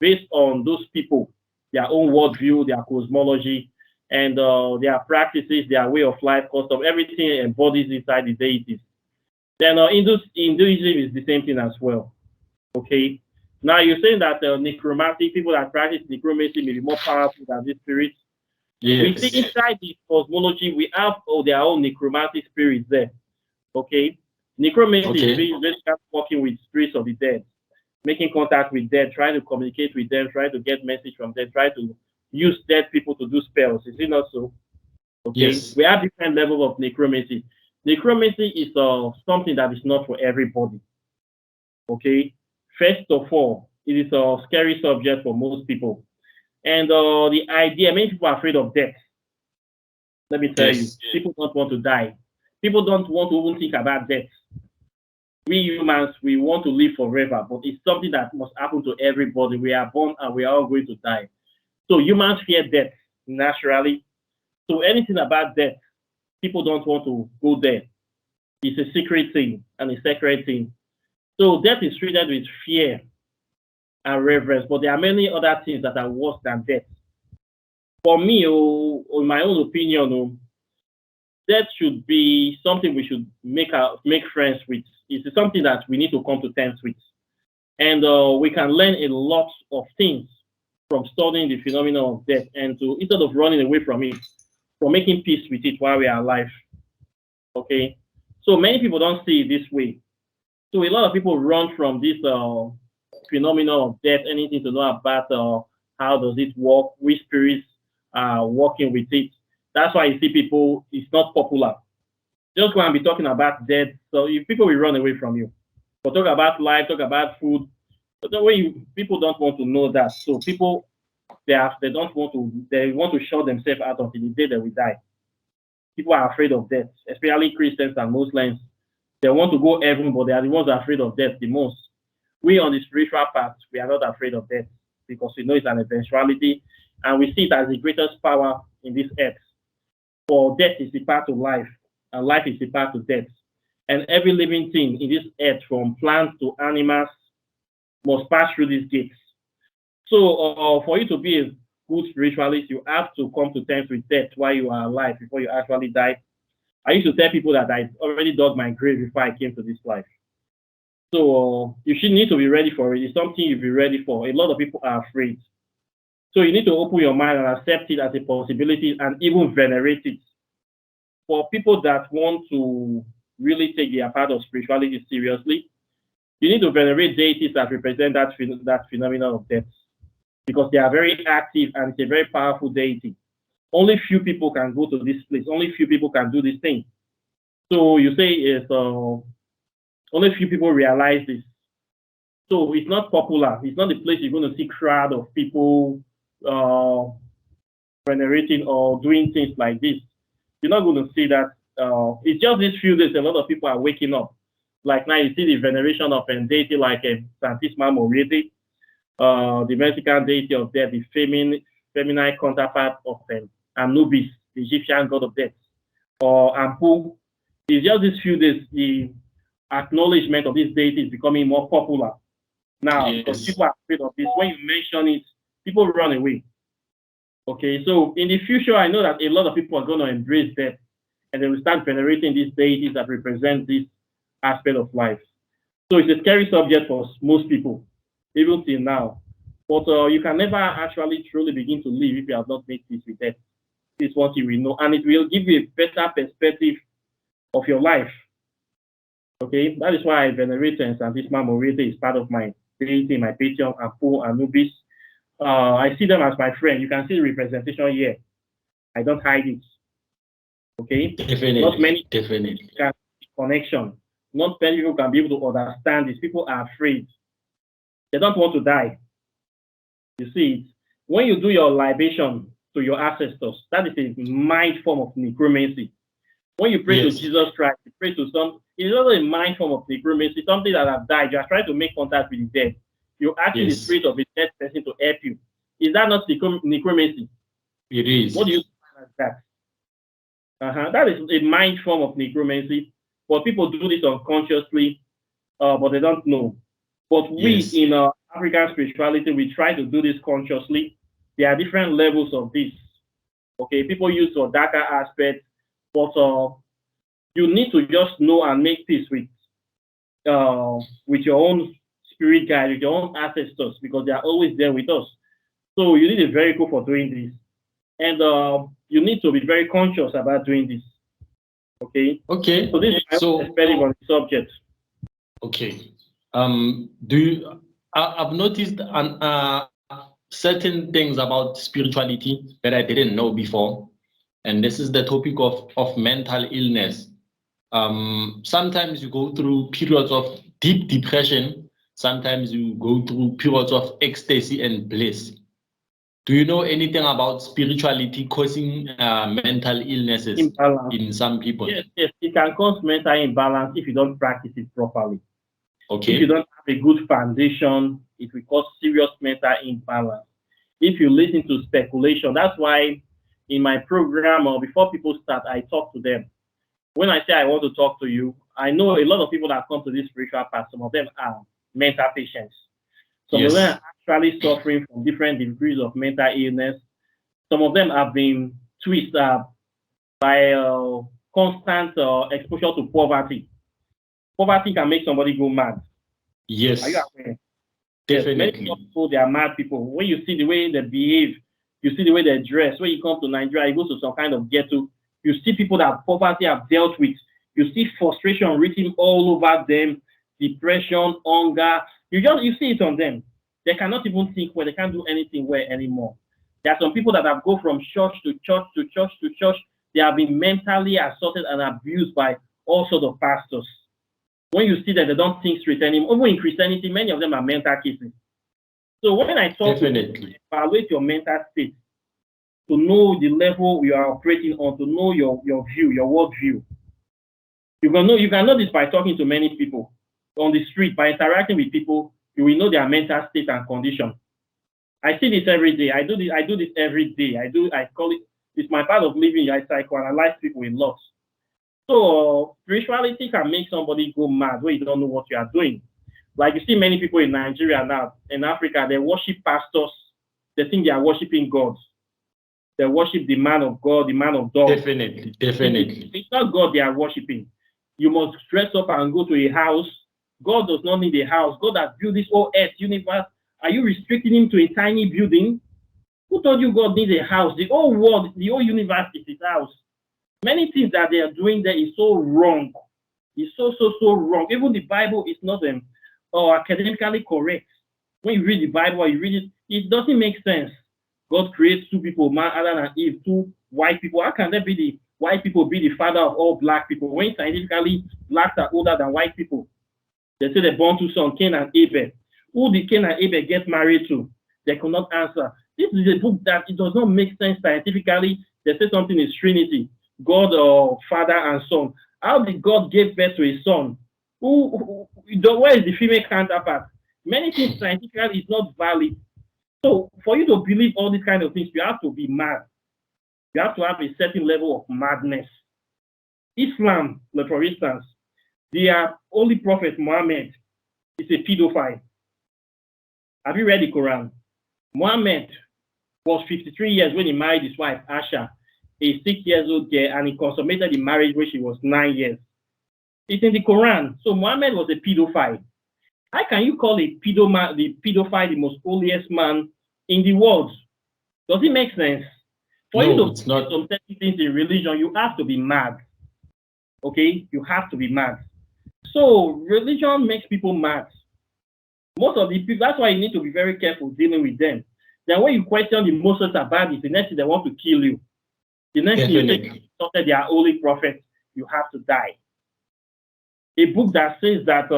based on those people, their own worldview, their cosmology, and their practices, their way of life, custom, everything embodies inside the deities. Then Hinduism is the same thing as well. Okay. Now you're saying that necromantic people that practice necromancy may be more powerful than these spirits. Yes. We see inside the cosmology, we have their own necromantic spirits there. Okay. Necromancy is basically working with spirits of the dead, making contact with dead, trying to communicate with them, trying to get message from them, trying to use dead people to do spells. Is it not so? Okay. Yes. We have different levels of necromancy. Necromancy is something that is not for everybody. Okay. First of all, it is a scary subject for most people. And the idea, many people are afraid of death. Let me tell you, people don't want to die. People don't want to even think about death. We humans, we want to live forever, but it's something that must happen to everybody. We are born and we are all going to die. So humans fear death naturally. So anything about death, people don't want to go there. It's a secret thing and a sacred thing. So death is treated with fear and reverence, but there are many other things that are worse than death. For me, in my own opinion, death should be something we should make friends with. It's something that we need to come to terms with. And we can learn a lot of things from studying the phenomenon of death, and instead of running away from it, from making peace with it while we are alive. Okay? So many people don't see it this way. So a lot of people run from this phenomenon of death, anything to know about how does it work, which spirits are working with it. That's why you see people, it's not popular. Just go and be talking about death. So if people will run away from you. But talk about life, talk about food. But the way people don't want to know that. So people, they want to shut themselves out until the day they will die. People are afraid of death, especially Christians and Muslims. They want to go heaven, but they are the ones that are afraid of death the most. We on the spiritual path, we are not afraid of death because we know it's an eventuality and we see it as the greatest power in this earth. For death is the path to life, and life is the path to death. And every living thing in this earth, from plants to animals, must pass through these gates. So for you to be a good spiritualist, you have to come to terms with death while you are alive before you actually die. I used to tell people that I already dug my grave before I came to this life. So you should need to be ready for it. It's something you'll be ready for. A lot of people are afraid. So you need to open your mind and accept it as a possibility and even venerate it. For people that want to really take their part of spirituality seriously, you need to venerate deities that represent that phenomenon of death, because they are very active and it's a very powerful deity. Only few people can go to this place. Only few people can do this thing. So you say it's only few people realize this. So it's not popular. It's not the place you're going to see crowd of people venerating or doing things like this. You're not going to see that. It's just these few days a lot of people are waking up. Like now you see the veneration of a deity like a Santisima Moretti, the Mexican deity of death, the feminine counterpart of Anubis, the Egyptian god of death. or Ampu. It's just these few days, the acknowledgement of this deity is becoming more popular now because Yes. people are afraid of this. When you mention it, people run away. Okay, so in the future, I know that a lot of people are going to embrace that and they will start venerating these deities that represent this aspect of life. So it's a scary subject for most people, even till now. But you can never actually truly begin to live if you have not made peace with death. This is what you will know, and it will give you a better perspective of your life. Okay, that is why I venerate and Santisma Morete is part of my deity, my Patreon, Apu, Anubis. I see them as my friend. You can see the representation here. I don't hide it. Okay, not many Definitely. can connection. Not many people can be able to understand this. People are afraid. They don't want to die. You see it. When you do your libation to your ancestors, that is a mind form of necromancy. When you pray to Jesus Christ, you pray to some, it is also a mind form of necromancy, something that have died. You are trying to make contact with the dead. You're asking the spirit of a dead person to help you. Is that not necromancy? It is. What do you find as that? That is a mind form of necromancy. But people do this unconsciously, but they don't know. But we in African spirituality, we try to do this consciously. There are different levels of this. Okay, people use for darker aspects, but you need to just know and make peace with your own spirit guide, with your own ancestors, because they are always there with us. So you need a vehicle for doing this, and you need to be very conscious about doing this. Okay. Okay. So this is my perspective on the subject. Okay. I've noticed certain things about spirituality that I didn't know before, and this is the topic of mental illness. Sometimes you go through periods of deep depression. Sometimes you go through periods of ecstasy and bliss. Do you know anything about spirituality causing mental illnesses in some people? Yes, it can cause mental imbalance if you don't practice it properly. Okay. If you don't have a good foundation, it will cause serious mental imbalance. If you listen to speculation, that's why in my program or before people start, I talk to them. When I say I want to talk to you, I know a lot of people that come to this spiritual path, some of them are mental patients. Some of them are actually suffering from different degrees of mental illness. Some of them have been twisted by constant exposure to poverty. Poverty can make somebody go mad. Yes. Are you aware? Definitely. Yes, many people, they are mad people. When you see the way they behave, you see the way they dress. When you come to Nigeria, you go to some kind of ghetto, you see people that poverty have dealt with. You see frustration written all over them, depression, hunger. You see it on them. They cannot even think well. They can't do anything well anymore. There are some people that have gone from church to church to church to church. They have been mentally assaulted and abused by all sorts of pastors. When you see that they don't think straight anymore, even in Christianity, many of them are mental cases. So when I talk to you, evaluate your mental state to know the level you are operating on, to know your view, your world view. You can know this by talking to many people on the street, by interacting with people. You will know their mental state and condition. I see this every day. I do this every day. I call it, it's my part of living. I psychoanalyze people a lot. So spirituality can make somebody go mad when you don't know what you are doing. Like you see many people in Nigeria now, in Africa, they worship pastors. They think they are worshiping God. They worship the man of God, the man of God. Definitely. It's not God they are worshiping. You must dress up and go to a house. God does not need a house. God has built this whole earth, universe. Are you restricting him to a tiny building? Who told you God needs a house? The whole world, the whole universe is his house. Many things that they are doing there is so wrong. It's so wrong. Even the Bible is not academically correct. When you read the Bible or you read it, it doesn't make sense. God creates two people, man, Adam and Eve, two white people. How can there be the white people be the father of all black people? When scientifically blacks are older than white people. They say they born two sons, Cain and Abel. Who did Cain and Abel get married to? They could not answer. This is a book that it does not make sense scientifically. They say something is Trinity, God or Father and Son. How did God give birth to a son? Where is the female counterpart? Many things scientifically is not valid. So for you to believe all these kind of things, you have to be mad. You have to have a certain level of madness Islam, like for instance, their holy prophet Muhammad is a pedophile. Have you read the Quran? Muhammad was 53 years when he married his wife Asha, a 6-year-old girl, and he consummated the marriage when she was 9 years. It's in the Quran. So Muhammad was a pedophile. How can you call the pedophile the most holiest man in the world? Does it make sense? For No, you to it's not. do some certain things in religion, you have to be mad. Okay? You have to be mad. So religion makes people mad. Most of the people, that's why you need to be very careful dealing with them. Then when you question the Muslims about it, the next thing they want to kill you. The next thing you say, they are holy prophets, you have to die. A book that says that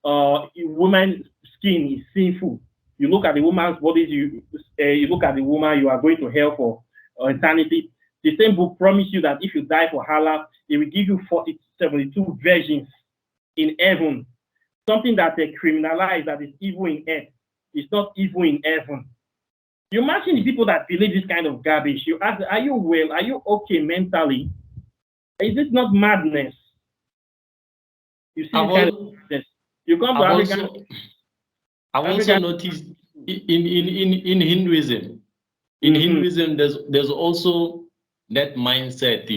woman's skin is sinful. You look at the woman's body, you look at the woman, you are going to hell for eternity. The same book promises you that if you die for Allah, it will give you 72 virgins in heaven. Something that they criminalize that is evil in earth is not evil in heaven. You imagine the people that believe this kind of garbage. You ask, are you well? Are you okay mentally? Is this not madness? You see this kind of madness. You come to Africa. I've also noticed in Hinduism. In Hinduism, there's also that mindset,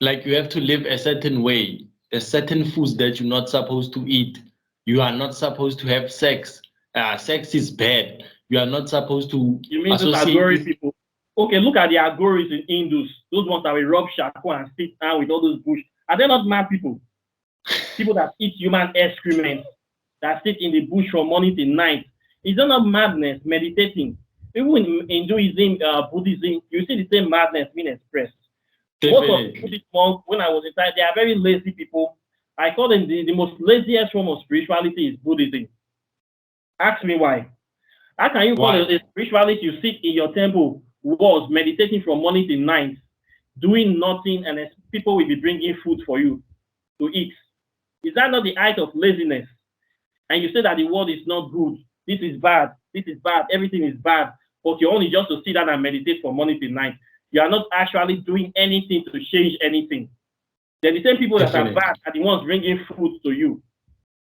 like you have to live a certain way. There's certain foods that you're not supposed to eat. You are not supposed to have sex. Sex is bad. You are not supposed to. You mean those Agori people? Okay, look at the Agoris in Hindus. Those ones that will rub shako and sit down with all those bush. Are they not mad people? People that eat human excrement, that sit in the bush from morning till night. Is that not madness? Meditating. Even in Hinduism, Buddhism, you see the same madness being expressed. Most of the Buddhist monks, when I was inside, they are very lazy people. I call them the most laziest form of spirituality is Buddhism. Ask me why. How can you call it a spirituality? You sit in your temple walls, meditating from morning till night, doing nothing, and people will be bringing food for you to eat. Is that not the height of laziness? And you say that the world is not good. This is bad. This is bad. Everything is bad. But you're only just to sit down and meditate from morning till night. You are not actually doing anything to change anything. They're the same people that are bad are the ones bringing food to you.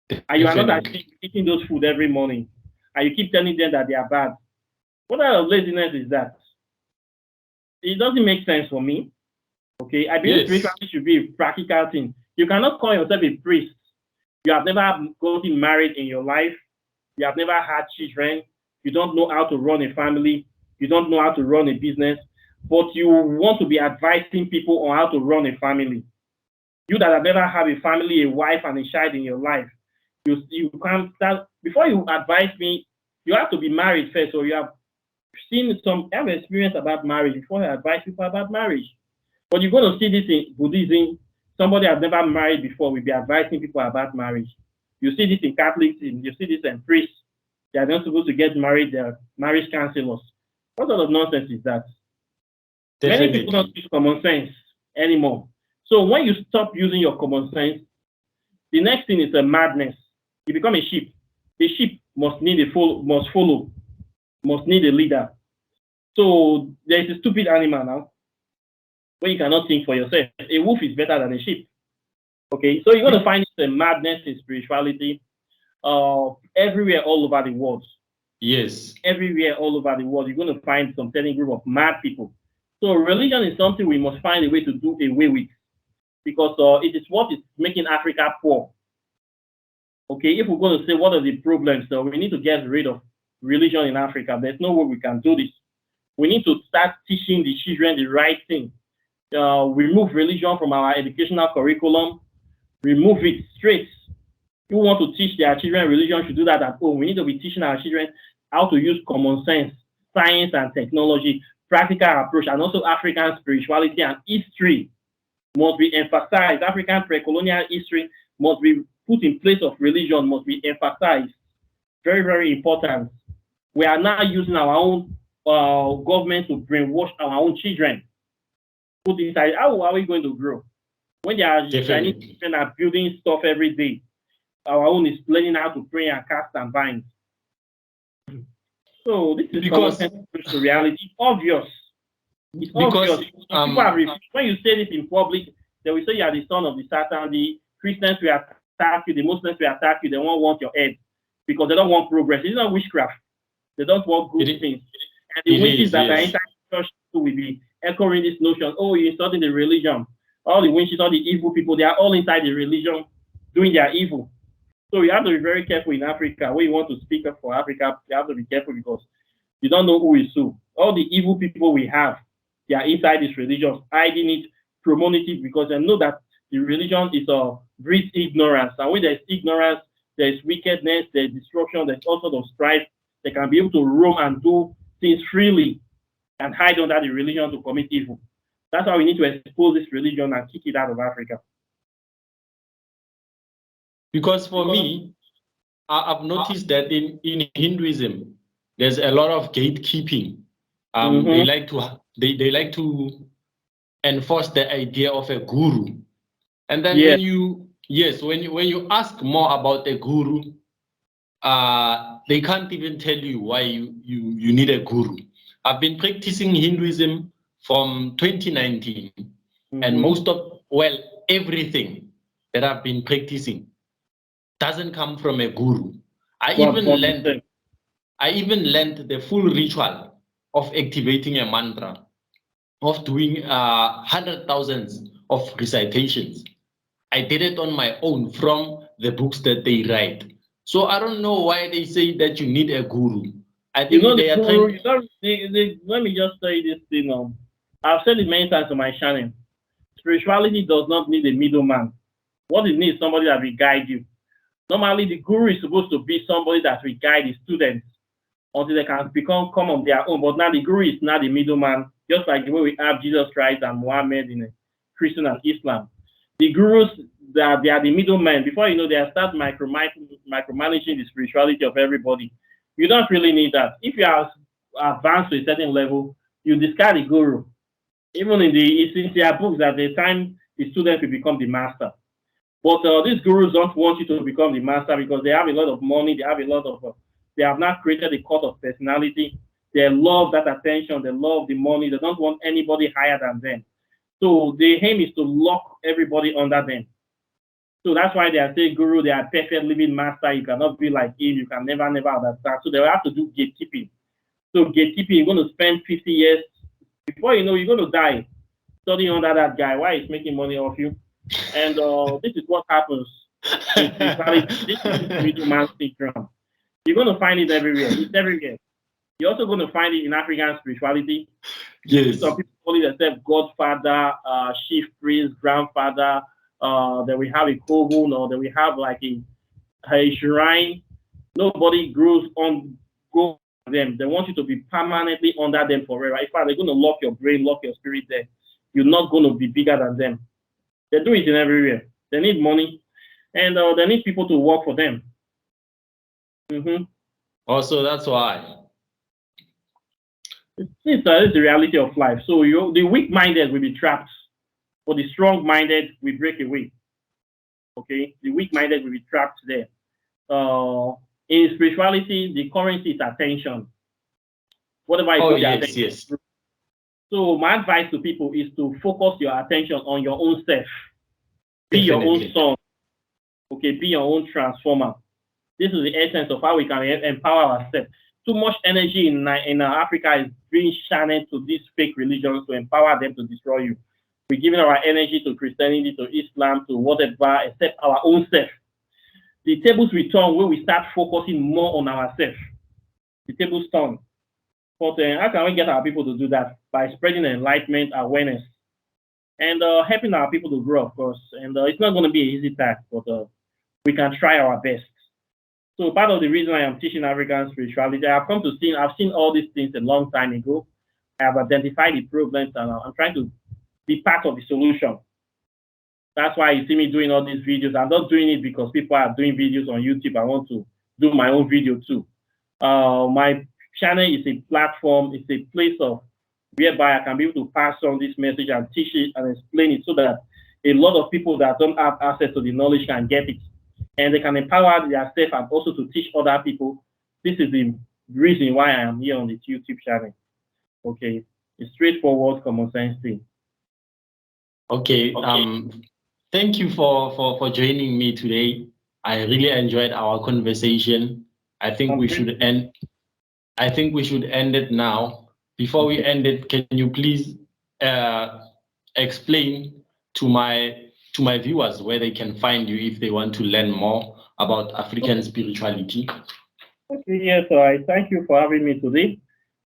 And you are not actually eating those food every morning. And you keep telling them that they are bad. What kind of laziness is that? It doesn't make sense for me. Okay, I believe spirituality should be a practical thing. You cannot call yourself a priest. You have never gotten married in your life. You have never had children. You don't know how to run a family. You don't know how to run a business. But you want to be advising people on how to run a family. You that have never had a family, a wife, and a child in your life, you can't start. Before you advise me, you have to be married first, or you have seen some experience about marriage before you advise people about marriage. But you're going to see this in Buddhism. Somebody has never married before will be advising people about marriage. You see this in Catholicism. You see this in priests. They are not supposed to get married. They are marriage counselors. What sort of nonsense is that? Definitely. Many people don't use common sense anymore. So when you stop using your common sense, the next thing is a madness. You become a sheep. The sheep must need must need a leader. So there is a stupid animal now where you cannot think for yourself. A wolf is better than a sheep. Okay, so you're going to find a madness in spirituality everywhere, all over the world. Yes. Everywhere, all over the world, you're going to find some certain group of mad people. So religion is something we must find a way to do away with, because it is what is making Africa poor. Okay, if we're going to say what are the problems, so we need to get rid of religion in Africa. There's no way we can do this. We need to start teaching the children the right thing. Remove religion from our educational curriculum. Remove it straight. You want to teach their children religion, should do that at home. We need to be teaching our children how to use common sense, science and technology, practical approach, and also African spirituality and history must be emphasized. African pre-colonial history must be put in place of religion, must be emphasized. Very, very important. We are now using our own government to brainwash our own children. Put inside, how are we going to grow? When their Chinese children are building stuff every day, our own is learning how to pray and cast and bind. So this is because to reality. Obvious. It's because obvious. People have refused. When you say this in public, they will say you are the son of the Satan. The Christians will attack you. The Muslims will attack you. They won't want your head because they don't want progress. It's not witchcraft. They don't want good things. And the witches that are inside the church will be echoing this notion. Oh, you're insulting the religion. All the witches, all the evil people, they are all inside the religion doing their evil. So you have to be very careful in Africa. When you want to speak up for Africa, you have to be careful because you don't know who is who. All the evil people we have, they are inside this religion, hiding it, promoting it because they know that the religion is breeds ignorance. And when there's ignorance, there's wickedness, there's destruction, there's all sorts of strife. They can be able to roam and do things freely and hide under the religion to commit evil. That's why we need to expose this religion and kick it out of Africa. Because for me, I've noticed that in Hinduism, there's a lot of gatekeeping. They like to enforce the idea of a guru, and then when you ask more about a guru, they can't even tell you why you need a guru. I've been practicing Hinduism from 2019, and everything that I've been practicing doesn't come from a guru. I even learned the full ritual of activating a mantra, of doing 100,000 of recitations. I did it on my own from the books that they write. So I don't know why they say that you need a guru. I think they are trying. Let me just say this thing. I've said it many times on my channel. Spirituality does not need a middleman. What it needs is somebody that will guide you. Normally, the guru is supposed to be somebody that will guide the students until they can come on their own. But now the guru is not the middleman, just like the way we have Jesus Christ and Muhammad in Christian and Islam. The gurus, they are the middlemen. Before you know, they start micromanaging the spirituality of everybody. You don't really need that. If you are advanced to a certain level, you discard the guru. Even it's in their books at the time the student will become the master. But these gurus don't want you to become the master because they have a lot of money. They have not created a cult of personality. They love that attention. They love the money. They don't want anybody higher than them. So the aim is to lock everybody under them. So that's why they are saying guru, they are perfect living master. You cannot be like him. You can never understand. So they will have to do gatekeeping. So gatekeeping, you're going to spend 50 years. Before you know, you're going to die studying under that guy. Why he's making money off you? And this is what happens. This is middleman syndrome. You're going to find it everywhere. It's everywhere. You're also going to find it in African spirituality. Yes. Some people call it themselves godfather, chief priest, grandfather. Then we have a coven, or then we have like a shrine. Nobody grows on them. They want you to be permanently under them forever. In fact, they're going to lock your brain, lock your spirit there. You're not going to be bigger than them. They do it in everywhere. They need money, and they need people to work for them. Also, that's why. It's the reality of life. So the weak-minded will be trapped, but the strong-minded will break away. Okay, the weak-minded will be trapped there. In spirituality, the currency is attention. Whatever you put your attention. Yes. So my advice to people is to focus your attention on your own self. Be your own son. Okay, be your own transformer. This is the essence of how we can empower ourselves. Too much energy in Africa is being channeled to these fake religions to empower them to destroy you. We're giving our energy to Christianity, to Islam, to whatever, except our own self. The tables will turn when we start focusing more on ourselves. The tables turn. But how can we get our people to do that? By spreading enlightenment, awareness, and helping our people to grow, of course. And it's not going to be an easy task, but we can try our best. So part of the reason I am teaching African spirituality, I've seen all these things a long time ago. I have identified the problems, and I'm trying to be part of the solution. That's why you see me doing all these videos. I'm not doing it because people are doing videos on YouTube. I want to do my own video too. My channel is a platform. It's a place of whereby I can be able to pass on this message and teach it and explain it so that a lot of people that don't have access to the knowledge can get it. And they can empower themselves and also to teach other people. This is the reason why I am here on this YouTube channel. Okay. It's straightforward, common sense thing. Okay. Thank you for joining me today. I really enjoyed our conversation. I think we should end it now. Before we end it, can you please explain to my viewers where they can find you if they want to learn more about African spirituality? Okay, yes, so I thank you for having me today.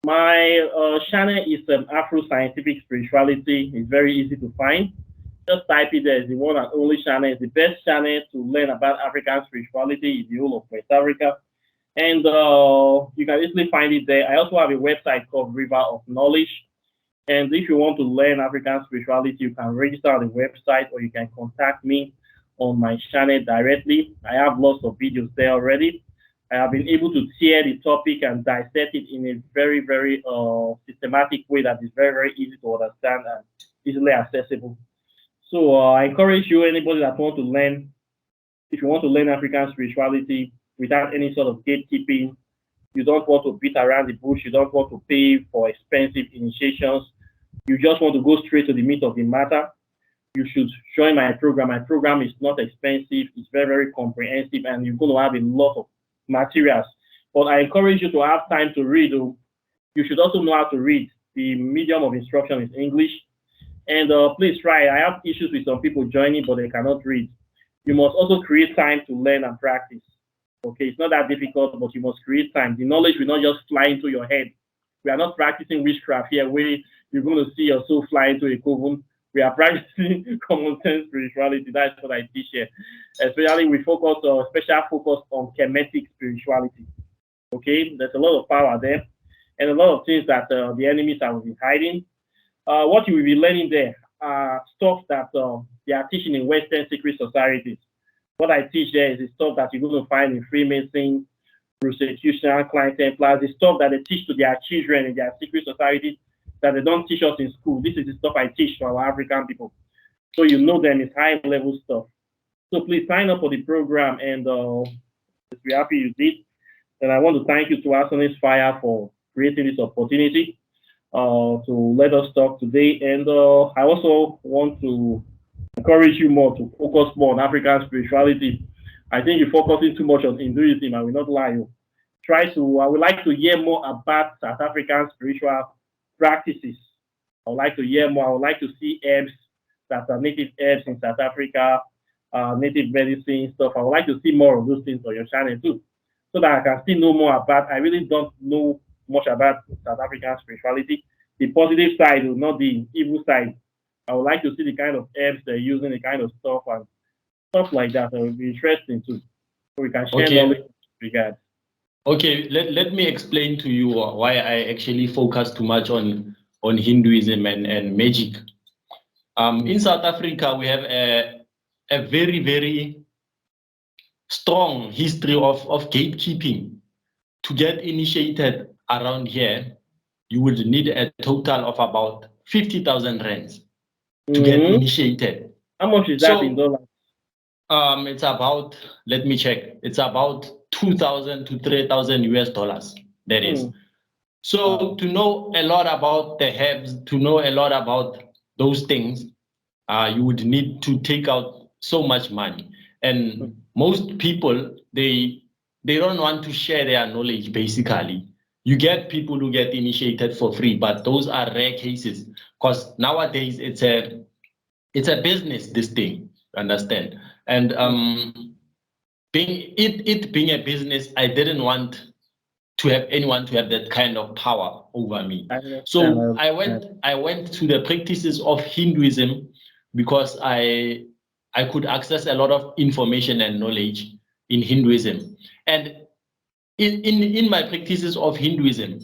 My channel is Afro Scientific Spirituality. It's very easy to find. Just type it there. It's the one and only channel. It's the best channel to learn about African spirituality in the whole of West Africa. And you can easily find it there. I also have a website called River of Knowledge. And if you want to learn African spirituality, you can register on the website or you can contact me on my channel directly. I have lots of videos there already. I have been able to tear the topic and dissect it in a very, very systematic way that is very, very easy to understand and easily accessible. So I encourage you, anybody that wants to learn, if you want to learn African spirituality without any sort of gatekeeping, you don't want to beat around the bush, you don't want to pay for expensive initiations, you just want to go straight to the meat of the matter, you should join my program. My program is not expensive, it's very, very comprehensive, and you're going to have a lot of materials. But I encourage you to have time to read. You should also know how to read. The medium of instruction is English. And please try. I have issues with some people joining, but they cannot read. You must also create time to learn and practice. Okay, it's not that difficult, but you must create time. The knowledge will not just fly into your head. We are not practicing witchcraft here where you're going to see your soul fly into a coven. We are practicing common sense spirituality. That's what I teach here. Especially we focus special focus on Kemetic spirituality. Okay, there's a lot of power there and a lot of things that the enemies are hiding. What you will be learning there are stuff that they are teaching in Western secret societies. What I teach there is the stuff that you're going to find in Freemason, Prosecution, Client Templars, the stuff that they teach to their children in their secret societies that they don't teach us in school. This is the stuff I teach to our African people. So you know them, it's high level stuff. So please sign up for the program and we're happy you did. And I want to thank you to Arsonist Fire for creating this opportunity to let us talk today. And I also want to encourage you more to focus more on African spirituality. I think you're focusing too much on Hinduism. I will not lie you. I would like to hear more about South African spiritual practices. I would like to hear more. I would like to see herbs that are native herbs in South Africa, native medicine stuff. I would like to see more of those things on your channel too, so that I can still know more about. I really don't know much about South African spirituality. The positive side, not the evil side. I would like to see the kind of herbs they're using, the kind of stuff and stuff like that. It would be interesting too. So we can share knowledge in regard. Okay, let me explain to you why I actually focus too much on Hinduism and magic. In South Africa, we have a very, very strong history of gatekeeping. To get initiated around here, you would need a total of about 50,000 rands to get initiated. How much is that in dollars? It's about, let me check. It's about 2,000 to 3,000 US dollars. That is. So to know a lot about the herbs, to know a lot about those things, you would need to take out so much money. And most people, they don't want to share their knowledge, basically. You get people who get initiated for free, but those are rare cases because nowadays it's a business, this thing, understand? And being a business, I didn't want to have anyone to have that kind of power over me. So I went to the practices of Hinduism because I could access a lot of information and knowledge in Hinduism. And in my practices of Hinduism,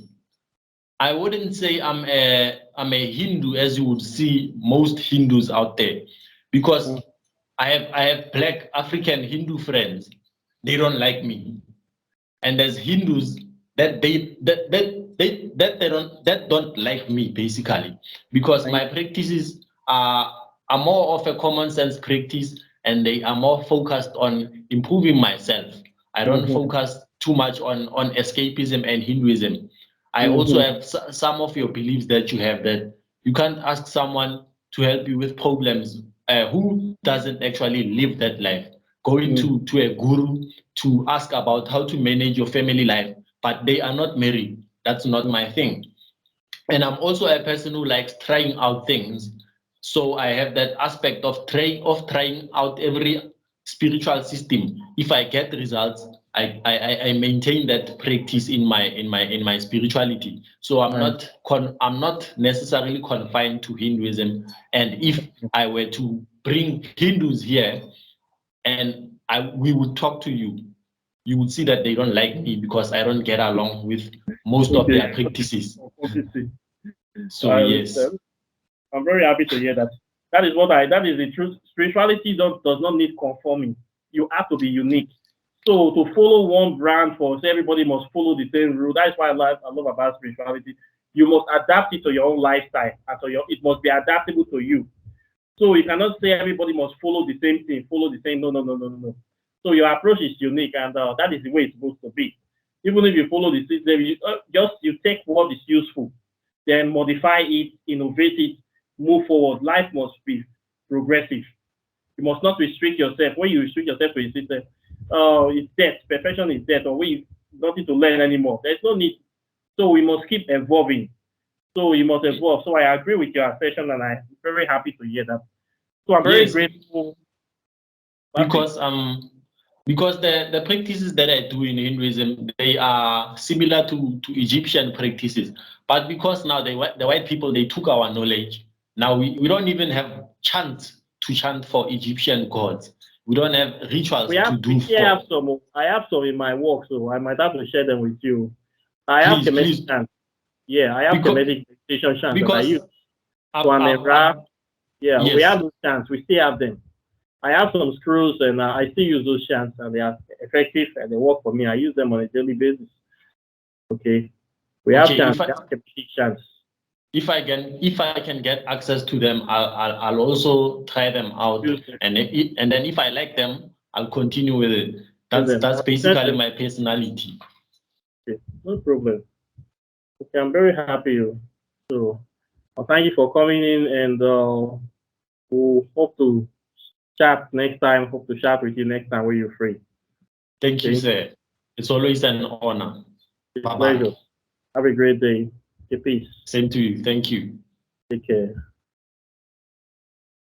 I wouldn't say I'm a Hindu as you would see most Hindus out there, because I have Black African Hindu friends. They don't like me, and there's Hindus that don't like me, basically, because my practices are more of a common sense practice, and they are more focused on improving myself. I don't focus too much on escapism and Hinduism. I also have some of your beliefs that you have, that you can't ask someone to help you with problems who doesn't actually live that life. Going to a guru to ask about how to manage your family life, but they are not married. That's not my thing. And I'm also a person who likes trying out things. So I have that aspect of trying out every spiritual system. If I get results, I maintain that practice in my spirituality. So I'm not necessarily confined to Hinduism. And if I were to bring Hindus here and we would talk to you, you would see that they don't like me because I don't get along with most of their practices. Obviously. So yes. I'm very happy to hear that. That is the truth. Spirituality does not need conforming. You have to be unique. So to follow one brand say everybody must follow the same rule. That's why I love about spirituality. You must adapt it to your own lifestyle. It must be adaptable to you. So you cannot say everybody must follow the same thing, follow the same. No. So your approach is unique, and that is the way it's supposed to be. Even if you follow the system, you take what is useful, then modify it, innovate it, move forward. Life must be progressive. You must not restrict yourself. When you restrict yourself to a system, it's death. Perfection is death, or nothing to learn anymore. There's no need. So we must keep evolving. So you must evolve. So I agree with your assertion, and I'm very happy to hear that. So I'm very grateful. Because the practices that I do in Hinduism, they are similar to Egyptian practices. But because now the white people, they took our knowledge. Now we don't even have chants to chant for Egyptian gods. We don't have rituals to do. I have some in my work, so I might have to share them with you. I have Kemetic chants. Yeah, I have Kemetic meditation chants that I use. We have those chants. We still have them. I have some screws, and I still use those chants, and they are effective and they work for me. I use them on a daily basis. Okay, we have chants. We have Kemetic chants. If I can get access to them, I'll also try them out, and then if I like them, I'll continue with it. That's basically my personality. Okay, no problem. Okay, I'm very happy. So, thank you for coming in, and we'll hope to chat next time. Hope to chat with you next time when you're free. Thank you, sir. It's always an honor. Bye-bye. Have a great day. Okay, peace. Same to you. Thank you. Take care.